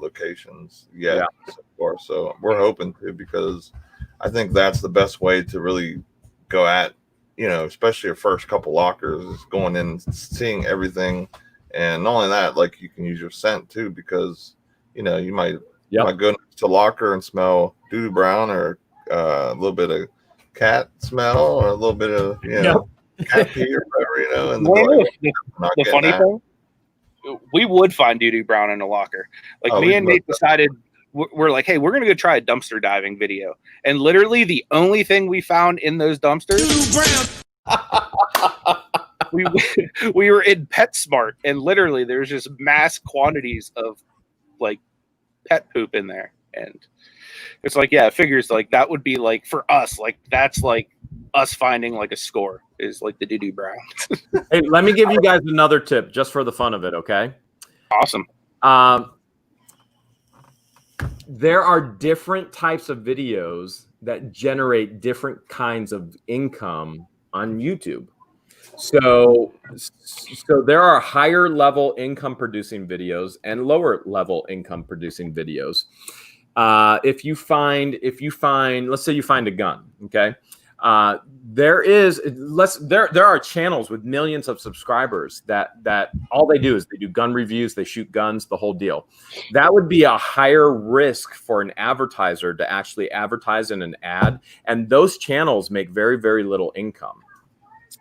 locations yet so far. So we're hoping to, because I think that's the best way to really go at, especially your first couple lockers, is going in and seeing everything. And not only that, like you can use your scent too, because you might go to a locker and smell doo-doo brown or a little bit of cat smell or a little bit of cat pee or whatever, and the funny thing, we would find doo-doo brown in a locker. Like me and Nate decided, we're like, hey, we're gonna go try a dumpster diving video, and literally the only thing we found in those dumpsters, we were in PetSmart, and literally there's just mass quantities of like pet poop in there, and it's like, it figures like that would be like for us, like that's like us finding like a score is like the doo-doo brown. Hey, let me give you guys another tip just for the fun of it, okay? Awesome. There are different types of videos that generate different kinds of income on YouTube. So there are higher level income producing videos and lower level income producing videos. If you find, let's say you find a gun, okay? There are channels with millions of subscribers that all they do is they do gun reviews, they shoot guns, the whole deal. That would be a higher risk for an advertiser to actually advertise in an ad, and those channels make very, very little income.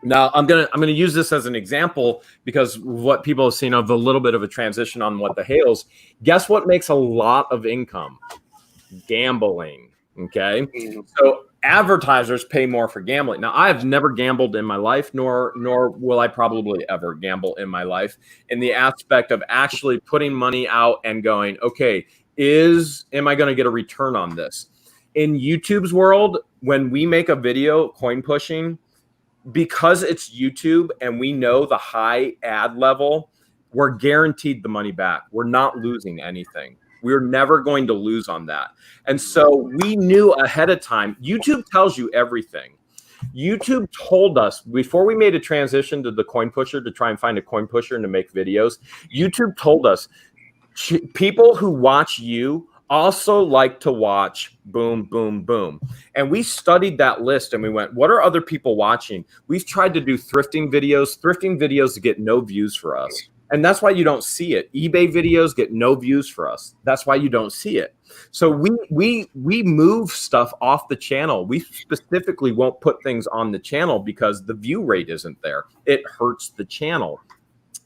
Now, I'm gonna use this as an example because what people have seen of a little bit of a transition on what the Hales. Guess what makes a lot of income? Gambling. Okay, so advertisers pay more for gambling. Now, I have never gambled in my life, nor will I probably ever gamble in my life. In the aspect of actually putting money out and going, okay, am I going to get a return on this? In YouTube's world, when we make a video coin pushing, because it's YouTube and we know the high ad level, we're guaranteed the money back. We're not losing anything. We're never going to lose on that. And so we knew ahead of time. YouTube tells you everything. YouTube told us before we made a transition to the coin pusher to try and find a coin pusher and to make videos. YouTube told us people who watch you also like to watch boom, boom, boom. And we studied that list and we went, what are other people watching? We've tried to do thrifting videos get no views for us. And that's why you don't see it. eBay videos get no views for us. That's why you don't see it. So we move stuff off the channel. We specifically won't put things on the channel because the view rate isn't there. It hurts the channel.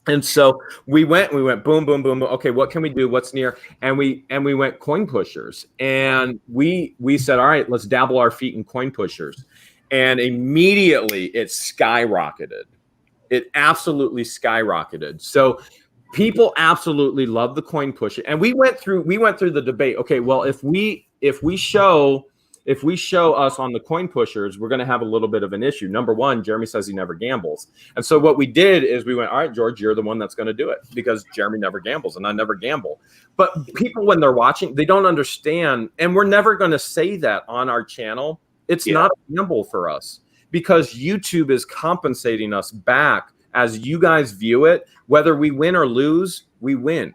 And so we went boom, boom, boom, boom. Okay, what can we do? What's near? And we went coin pushers. And we said, all right, let's dabble our feet in coin pushers. And immediately it skyrocketed. It absolutely skyrocketed. So people absolutely love the coin pusher. And we went through the debate. Okay, well, if we show us on the coin pushers, we're going to have a little bit of an issue. Number one, Jeremy says he never gambles. And so what we did is we went, all right, George, you're the one that's going to do it because Jeremy never gambles and I never gamble. But people, when they're watching, they don't understand. And we're never going to say that on our channel. It's not a gamble for us because YouTube is compensating us back as you guys view it. Whether we win or lose, we win.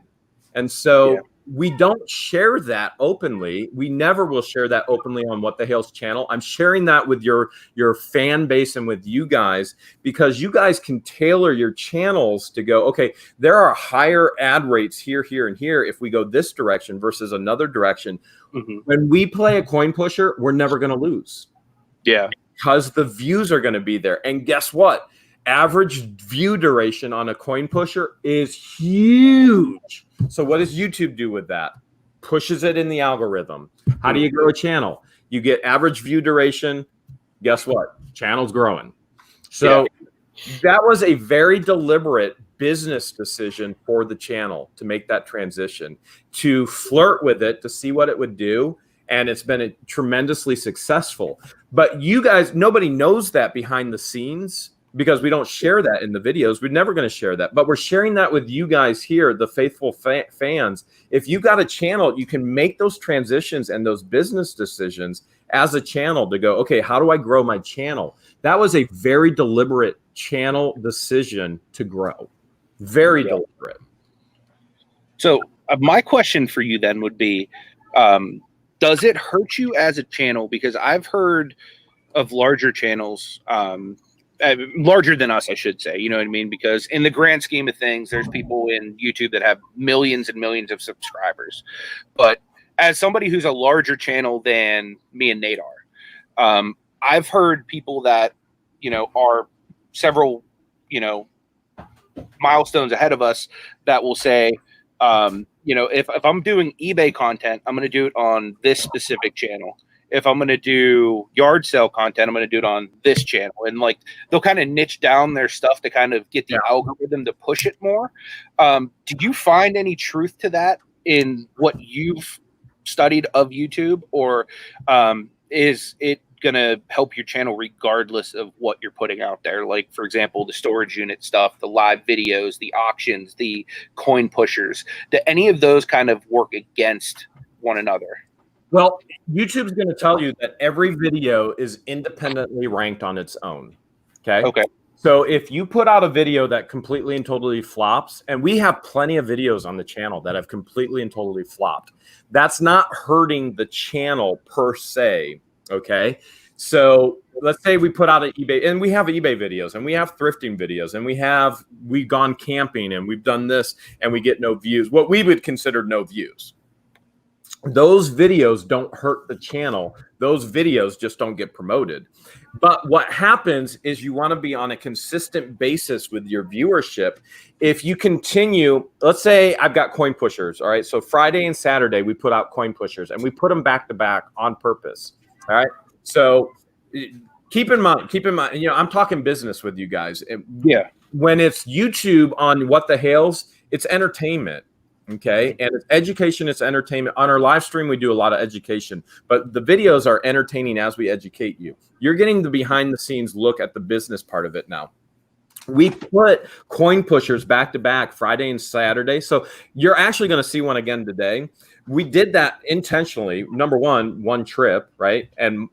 And so we don't share that openly. We never will share that openly on What the Hales channel. I'm sharing that with your fan base and with you guys, because you guys can tailor your channels to go, okay, there are higher ad rates here, here, and here if we go this direction versus another direction. When we play a coin pusher, we're never going to lose. Yeah. Because the views are going to be there. And guess what? Average view duration on a coin pusher is huge. So what does YouTube do with that? Pushes it in the algorithm. How do you grow a channel? You get average view duration. Guess what? Channel's growing. So that was a very deliberate business decision for the channel to make that transition, to flirt with it, to see what it would do. And it's been tremendously successful. But you guys, nobody knows that behind the scenes, because we don't share that in the videos. We're never going to share that, but we're sharing that with you guys here, the faithful fans. If you got a channel, you can make those transitions and those business decisions as a channel to go, okay, how do I grow my channel? That was a very deliberate channel decision to grow. Very deliberate. So my question for you then would be, does it hurt you as a channel? Because I've heard of larger channels, larger than us, I should say, you know what I mean? Because in the grand scheme of things, there's people in YouTube that have millions and millions of subscribers. But as somebody who's a larger channel than me and Nate are, I've heard people that, you know, are several, you know, milestones ahead of us that will say, you know, if I'm doing eBay content, I'm going to do it on this specific channel. If I'm going to do yard sale content, I'm going to do it on this channel. And like, they'll kind of niche down their stuff to kind of get the algorithm to push it more. Do you find any truth to that in what you've studied of YouTube, or is it going to help your channel regardless of what you're putting out there? Like, for example, the storage unit stuff, the live videos, the auctions, the coin pushers. Do any of those kind of work against one another? Well, YouTube's going to tell you that every video is independently ranked on its own. Okay. Okay. So if you put out a video that completely and totally flops, and we have plenty of videos on the channel that have completely and totally flopped, that's not hurting the channel per se. Okay. So let's say we put out an eBay, and we have eBay videos, and we have thrifting videos, and we've gone camping, and we've done this, and we get no views, what we would consider no views. Those videos don't hurt the channel. Those videos just don't get promoted. But what happens is you want to be on a consistent basis with your viewership. If you continue, let's say I've got coin pushers. All right. So Friday and Saturday, we put out coin pushers, and we put them back to back on purpose. All right. So keep in mind, you know, I'm talking business with you guys. Yeah. When it's YouTube on What the Hales, it's entertainment. Okay. And it's education, it's entertainment. On our live stream, we do a lot of education, but the videos are entertaining as we educate you. You're getting the behind the scenes look at the business part of it now. We put coin pushers back to back Friday and Saturday. So you're actually going to see one again today. We did that intentionally. Number one trip, right? And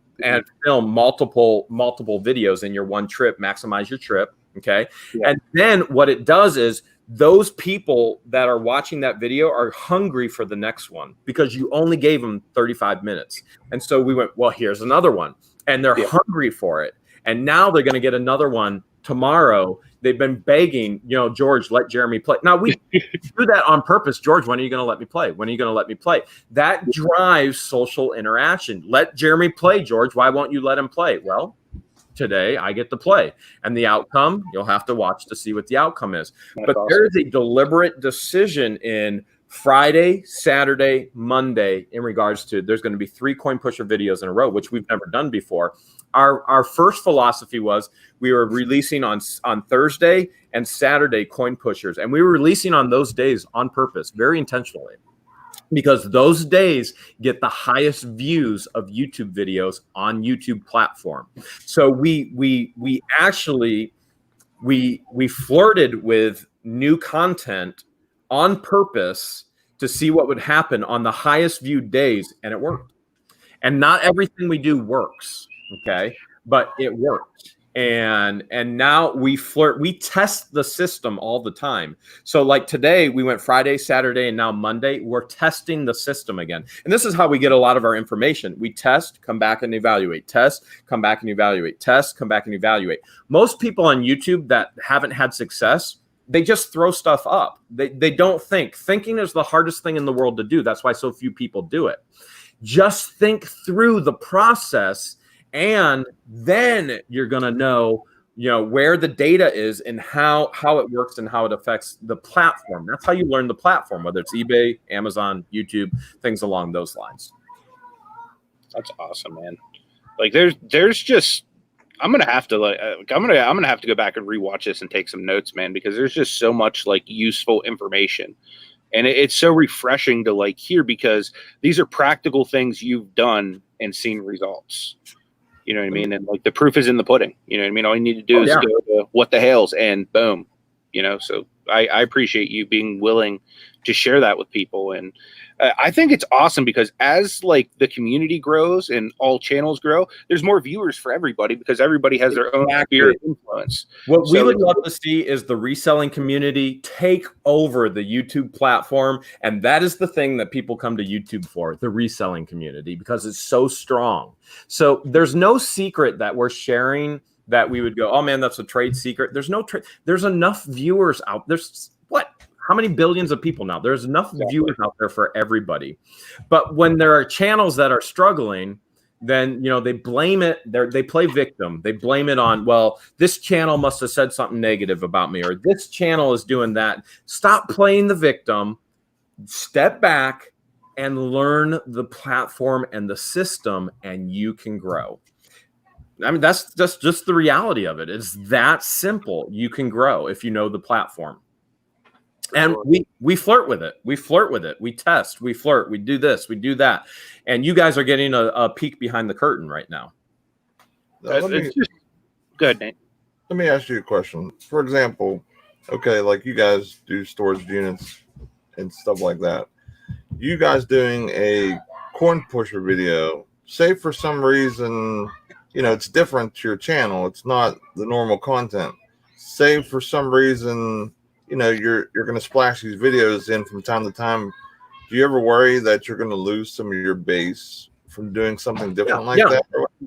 film multiple videos in your one trip, maximize your trip. Okay. Yeah. And then what it does is, those people that are watching that video are hungry for the next one because you only gave them 35 minutes. And so we went, well, here's another one. And they're hungry for it. And now they're going to get another one tomorrow. They've been begging, you know, George, let Jeremy play. Now, we do that on purpose. George, when are you going to let me play? When are you going to let me play? That drives social interaction. Let Jeremy play, George. Why won't you let him play? Well, today I get to play, and the outcome you'll have to watch to see what the outcome is. That's awesome. There is a deliberate decision in Friday, Saturday, Monday in regards to, there's going to be 3 coin pusher videos in a row, which we've never done before. Our first philosophy was we were releasing on Thursday and Saturday coin pushers, and we were releasing on those days on purpose, very intentionally, because those days get the highest views of YouTube videos on YouTube platform. So we actually flirted with new content on purpose to see what would happen on the highest viewed days, and it worked. And not everything we do works, okay? But it worked. And now we test the system all the time. So like today we went Friday, Saturday, and now Monday, we're testing the system again. And this is how we get a lot of our information. We test, come back and evaluate, test, come back and evaluate, test, come back and evaluate. Most people on YouTube that haven't had success, they just throw stuff up. They don't think. Thinking is the hardest thing in the world to do. That's why so few people do it. Just think through the process, and then you're going to know, where the data is and how it works and how it affects the platform. That's how you learn the platform, whether it's eBay, Amazon, YouTube, things along those lines. That's awesome, man. Like there's just, I'm gonna have to go back and rewatch this and take some notes, man, because there's just so much like useful information, and it's so refreshing to like hear, because these are practical things you've done and seen results. You know what I mean? And like the proof is in the pudding. You know what I mean? All you need to do is go to what the Hales and boom. So I appreciate you being willing to share that with people. And I think it's awesome, because as like the community grows and all channels grow, there's more viewers for everybody, because everybody has their own sphere of influence. What we would love to see is the reselling community take over the YouTube platform. And that is the thing that people come to YouTube for, the reselling community, because it's so strong. So there's no secret that we're sharing that we would go, oh man, that's a trade secret. There's no trade. There's enough viewers out. There's how many billions of people now? There's enough viewers out there for everybody. But when there are channels that are struggling, then, they blame it. They play victim. They blame it on, well, this channel must have said something negative about me, or this channel is doing that. Stop playing the victim, step back and learn the platform and the system, and you can grow. I mean, that's just the reality of it. It's that simple. You can grow if you know the platform. And we flirt with it. We test, we flirt, we do this, we do that. And you guys are getting a peek behind the curtain right now. Good, Nate. Let me ask you a question. For example, okay, like you guys do storage units and stuff like that. You guys doing a coin pusher video, say for some reason, it's different to your channel. It's not the normal content. Say for some reason, you're going to splash these videos in from time to time. Do you ever worry that you're going to lose some of your base from doing something different that?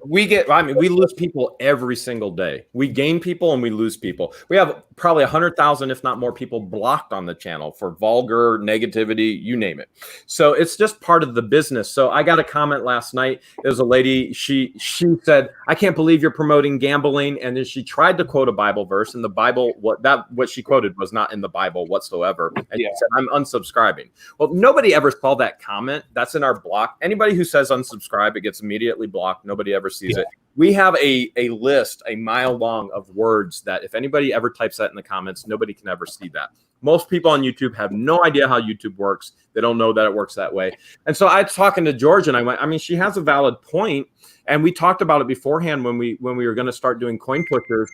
We lose people every single day. We gain people and we lose people. We have probably 100,000, if not more, people blocked on the channel for vulgar negativity, you name it. So it's just part of the business. So I got a comment last night. It was a lady. She said, "I can't believe you're promoting gambling." And then she tried to quote a Bible verse, and the Bible, what she quoted was not in the Bible whatsoever. And she said, "I'm unsubscribing." Well, nobody ever saw that comment. That's in our block. Anybody who says unsubscribe, it gets immediately blocked. Nobody ever sees it. We have a list, a mile long, of words that if anybody ever types that in the comments, nobody can ever see that. Most people on YouTube have no idea how YouTube works. They don't know that it works that way. And so I was talking to George, and I went, I mean, she has a valid point. And we talked about it beforehand when we were going to start doing coin pushers.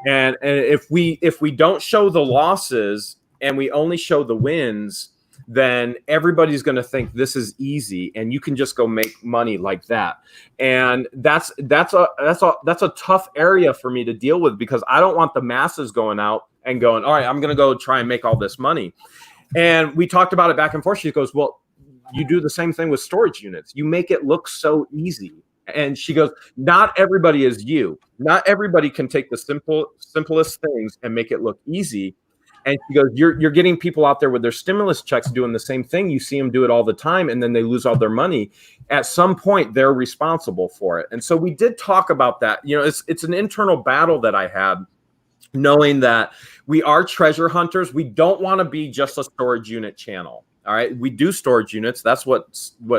And if we don't show the losses and we only show the wins, then everybody's going to think this is easy and you can just go make money like that. And that's a tough area for me to deal with, because I don't want the masses going out and going, all right, I'm going to go try and make all this money. And we talked about it back and forth. She goes, well, you do the same thing with storage units. You make it look so easy. And she goes, not everybody is you. Not everybody can take the simplest things and make it look easy. And she goes, you're getting people out there with their stimulus checks doing the same thing. You see them do it all the time, and then they lose all their money. At some point, they're responsible for it. And so we did talk about that. It's an internal battle that I had, knowing that we are treasure hunters. We don't want to be just a storage unit channel. All right, we do storage units. That's what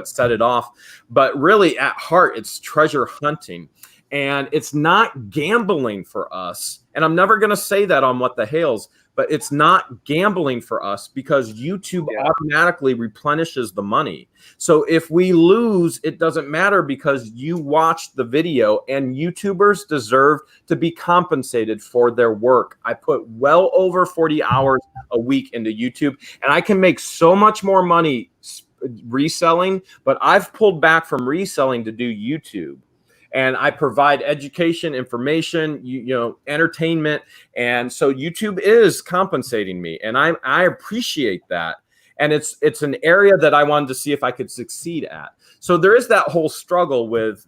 set it off. But really, at heart, it's treasure hunting. And it's not gambling for us. And I'm never going to say that on What the Hales, but it's not gambling for us, because YouTube automatically replenishes the money. So if we lose, it doesn't matter, because you watched the video, and YouTubers deserve to be compensated for their work. I put well over 40 hours a week into YouTube, and I can make so much more money reselling, but I've pulled back from reselling to do YouTube. and I provide education, information, entertainment. And so YouTube is compensating me, and I appreciate that. And it's an area that I wanted to see if I could succeed at. So there is that whole struggle with,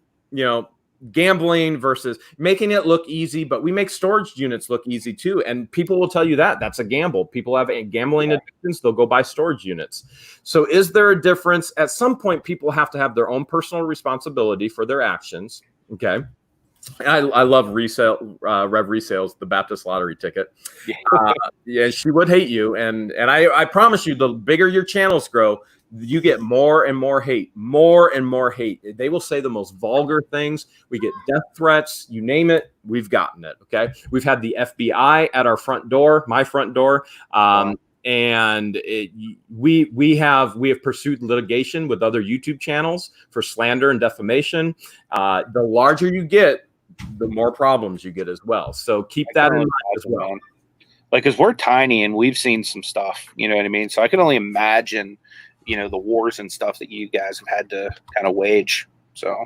gambling versus making it look easy, but we make storage units look easy too. And people will tell you that that's a gamble. People have gambling addictions. They'll go buy storage units. So is there a difference? At some point, people have to have their own personal responsibility for their actions. Okay. I love Rev Resales, the Baptist lottery ticket. Yeah, she would hate you. And I promise you, the bigger your channels grow, you get more and more hate, more and more hate. They will say the most vulgar things. We get death threats, you name it, we've gotten it. Okay. We've had the FBI at our front door, my front door. And we have pursued litigation with other YouTube channels for slander and defamation. The larger you get, the more problems you get as well. So keep that in mind as well. Like, because we're tiny and we've seen some stuff, you know what I mean? So I can only imagine, the wars and stuff that you guys have had to kind of wage. So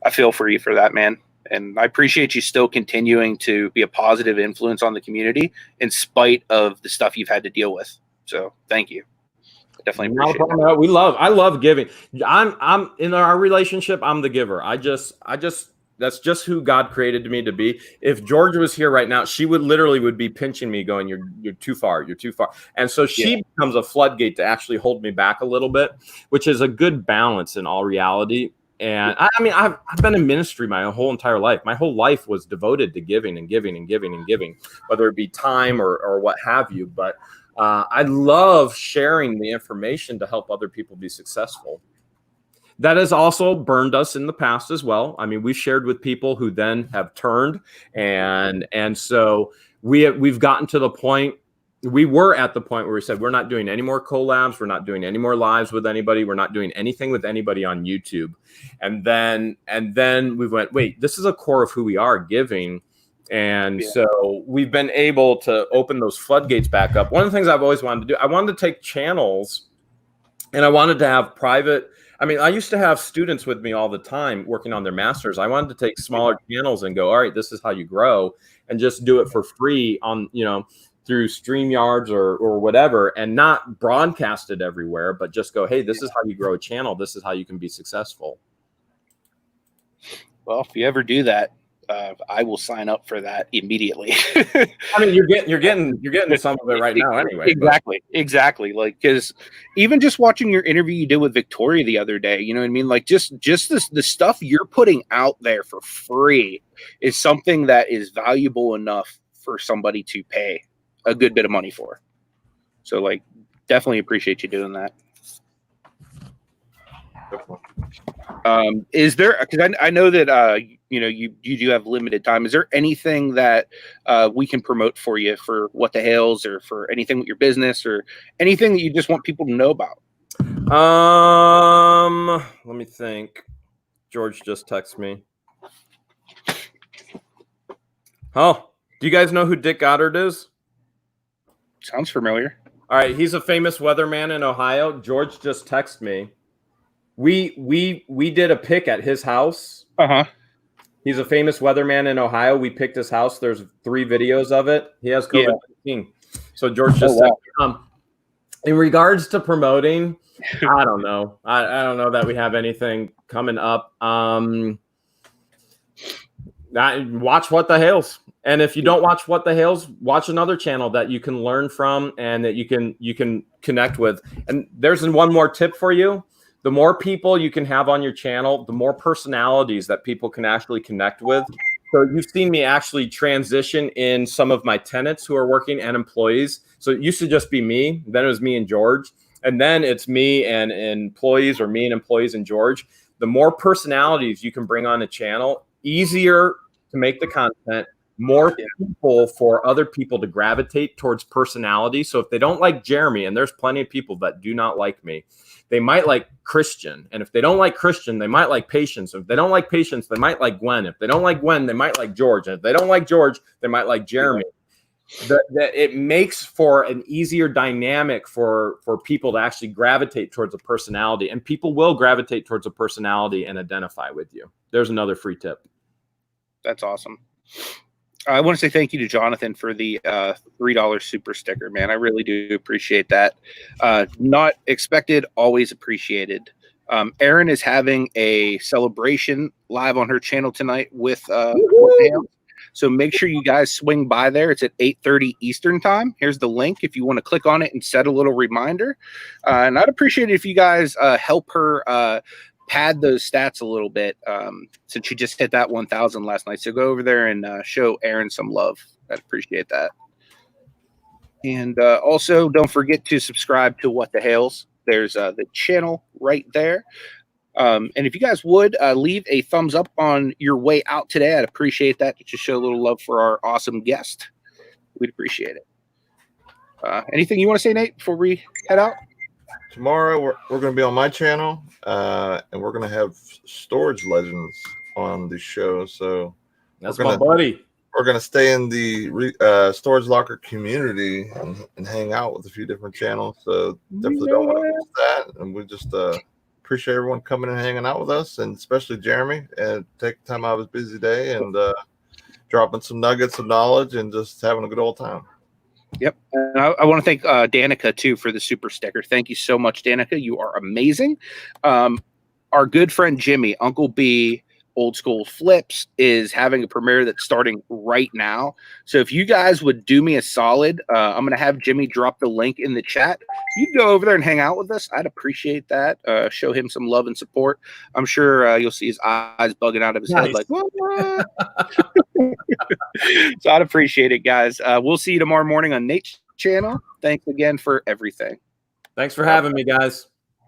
I feel for you for that, man. And I appreciate you still continuing to be a positive influence on the community in spite of the stuff you've had to deal with. So thank you. I definitely appreciate it. I love giving. I'm in our relationship, I'm the giver. I just that's just who God created me to be. If George was here right now, she would be pinching me going, you're too far, you're too far. And so she becomes a floodgate to actually hold me back a little bit, which is a good balance in all reality. And I mean, I've been in ministry my whole entire life. My whole life was devoted to giving and giving and giving and giving, whether it be time or what have you. But I love sharing the information to help other people be successful. That has also burned us in the past as well. I mean, we've shared with people who then have turned, and so we've gotten to the point. We were at the point where we said we're not doing any more collabs, we're not doing any more lives with anybody, we're not doing anything with anybody on YouTube. And then we went, wait, this is a core of who we are, giving. And so we've been able to open those floodgates back up. One of the things I've always wanted to do, I wanted to take channels and I wanted to have private. I mean, I used to have students with me all the time working on their masters. I wanted to take smaller channels and go, all right, this is how you grow, and just do it for free on, through StreamYards or whatever, and not broadcast it everywhere, but just go, hey, this is how you grow a channel. This is how you can be successful. Well, if you ever do that, I will sign up for that immediately. I mean, you're getting some of it right now anyway. Exactly. Like, because even just watching your interview you did with Victoria the other day, you know what I mean? Like, just the stuff you're putting out there for free is something that is valuable enough for somebody to pay a good bit of money for. So, like, definitely appreciate you doing that. Is there, because I know that you do have limited time. Is there anything that we can promote for you for What the Hales, or for anything with your business, or anything that you just want people to know about? Let me think. George just texted me. Oh, do you guys know who Dick Goddard is? Sounds familiar. All right, he's a famous weatherman in Ohio. George just texted me. We did a pick at his house. He's a famous weatherman in Ohio. We picked his house. There's 3 videos of it. He has COVID-19. So George just said, in regards to promoting, I don't know. I don't know that we have anything coming up. Watch What the Hales. And if you don't watch What the Hales, watch another channel that you can learn from and that you can connect with. And there's one more tip for you. The more people you can have on your channel, the more personalities that people can actually connect with. So you've seen me actually transition in some of my tenants who are working and employees. So it used to just be me. Then it was me and George. And then it's me and employees, or me and employees and George. The more personalities you can bring on a channel, easier to make the content, more people for other people to gravitate towards personality. So if they don't like Jeremy, and there's plenty of people that do not like me, they might like Christian. And if they don't like Christian, they might like Patience. If they don't like Patience, they might like Gwen. If they don't like Gwen, they might like George. And if they don't like George, they might like Jeremy. that it makes for an easier dynamic for people to actually gravitate towards a personality, and people will gravitate towards a personality and identify with you. There's another free tip. That's awesome. I want to say thank you to Jonathan for the $3 super sticker, man. I really do appreciate that. Not expected, always appreciated. Erin is having a celebration live on her channel tonight with Hales. So make sure you guys swing by there. It's at 8:30 Eastern time. Here's the link if you want to click on it and set a little reminder. And I'd appreciate it if you guys help her pad those stats a little bit, since she just hit that 1,000 last night. So go over there and show Erin some love. I'd appreciate that. And also, don't forget to subscribe to What the Hales. There's the channel right there. And if you guys would leave a thumbs up on your way out today, I'd appreciate that to just show a little love for our awesome guest. We'd appreciate it. Anything you want to say, Nate, before we head out? Tomorrow we're going to be on my channel, and we're going to have Storage Legends on the show. So that's my buddy. We're going to stay in the Storage Locker community and hang out with a few different channels. So definitely don't want to miss that. And we just appreciate everyone coming and hanging out with us, and especially Jeremy, and taking time out of his busy day and dropping some nuggets of knowledge and just having a good old time. Yep. And I want to thank Danica, too, for the super sticker. Thank you so much, Danica. You are amazing. Our good friend Jimmy, Uncle B, Old School Flips, is having a premiere that's starting right now. So if you guys would do me a solid, I'm going to have Jimmy drop the link in the chat. You can go over there and hang out with us. I'd appreciate that. Show him some love and support. I'm sure you'll see his eyes bugging out of his head like, what? So I'd appreciate it, guys. We'll see you tomorrow morning on Nate's channel. Thanks again for everything. Thanks for having me, guys.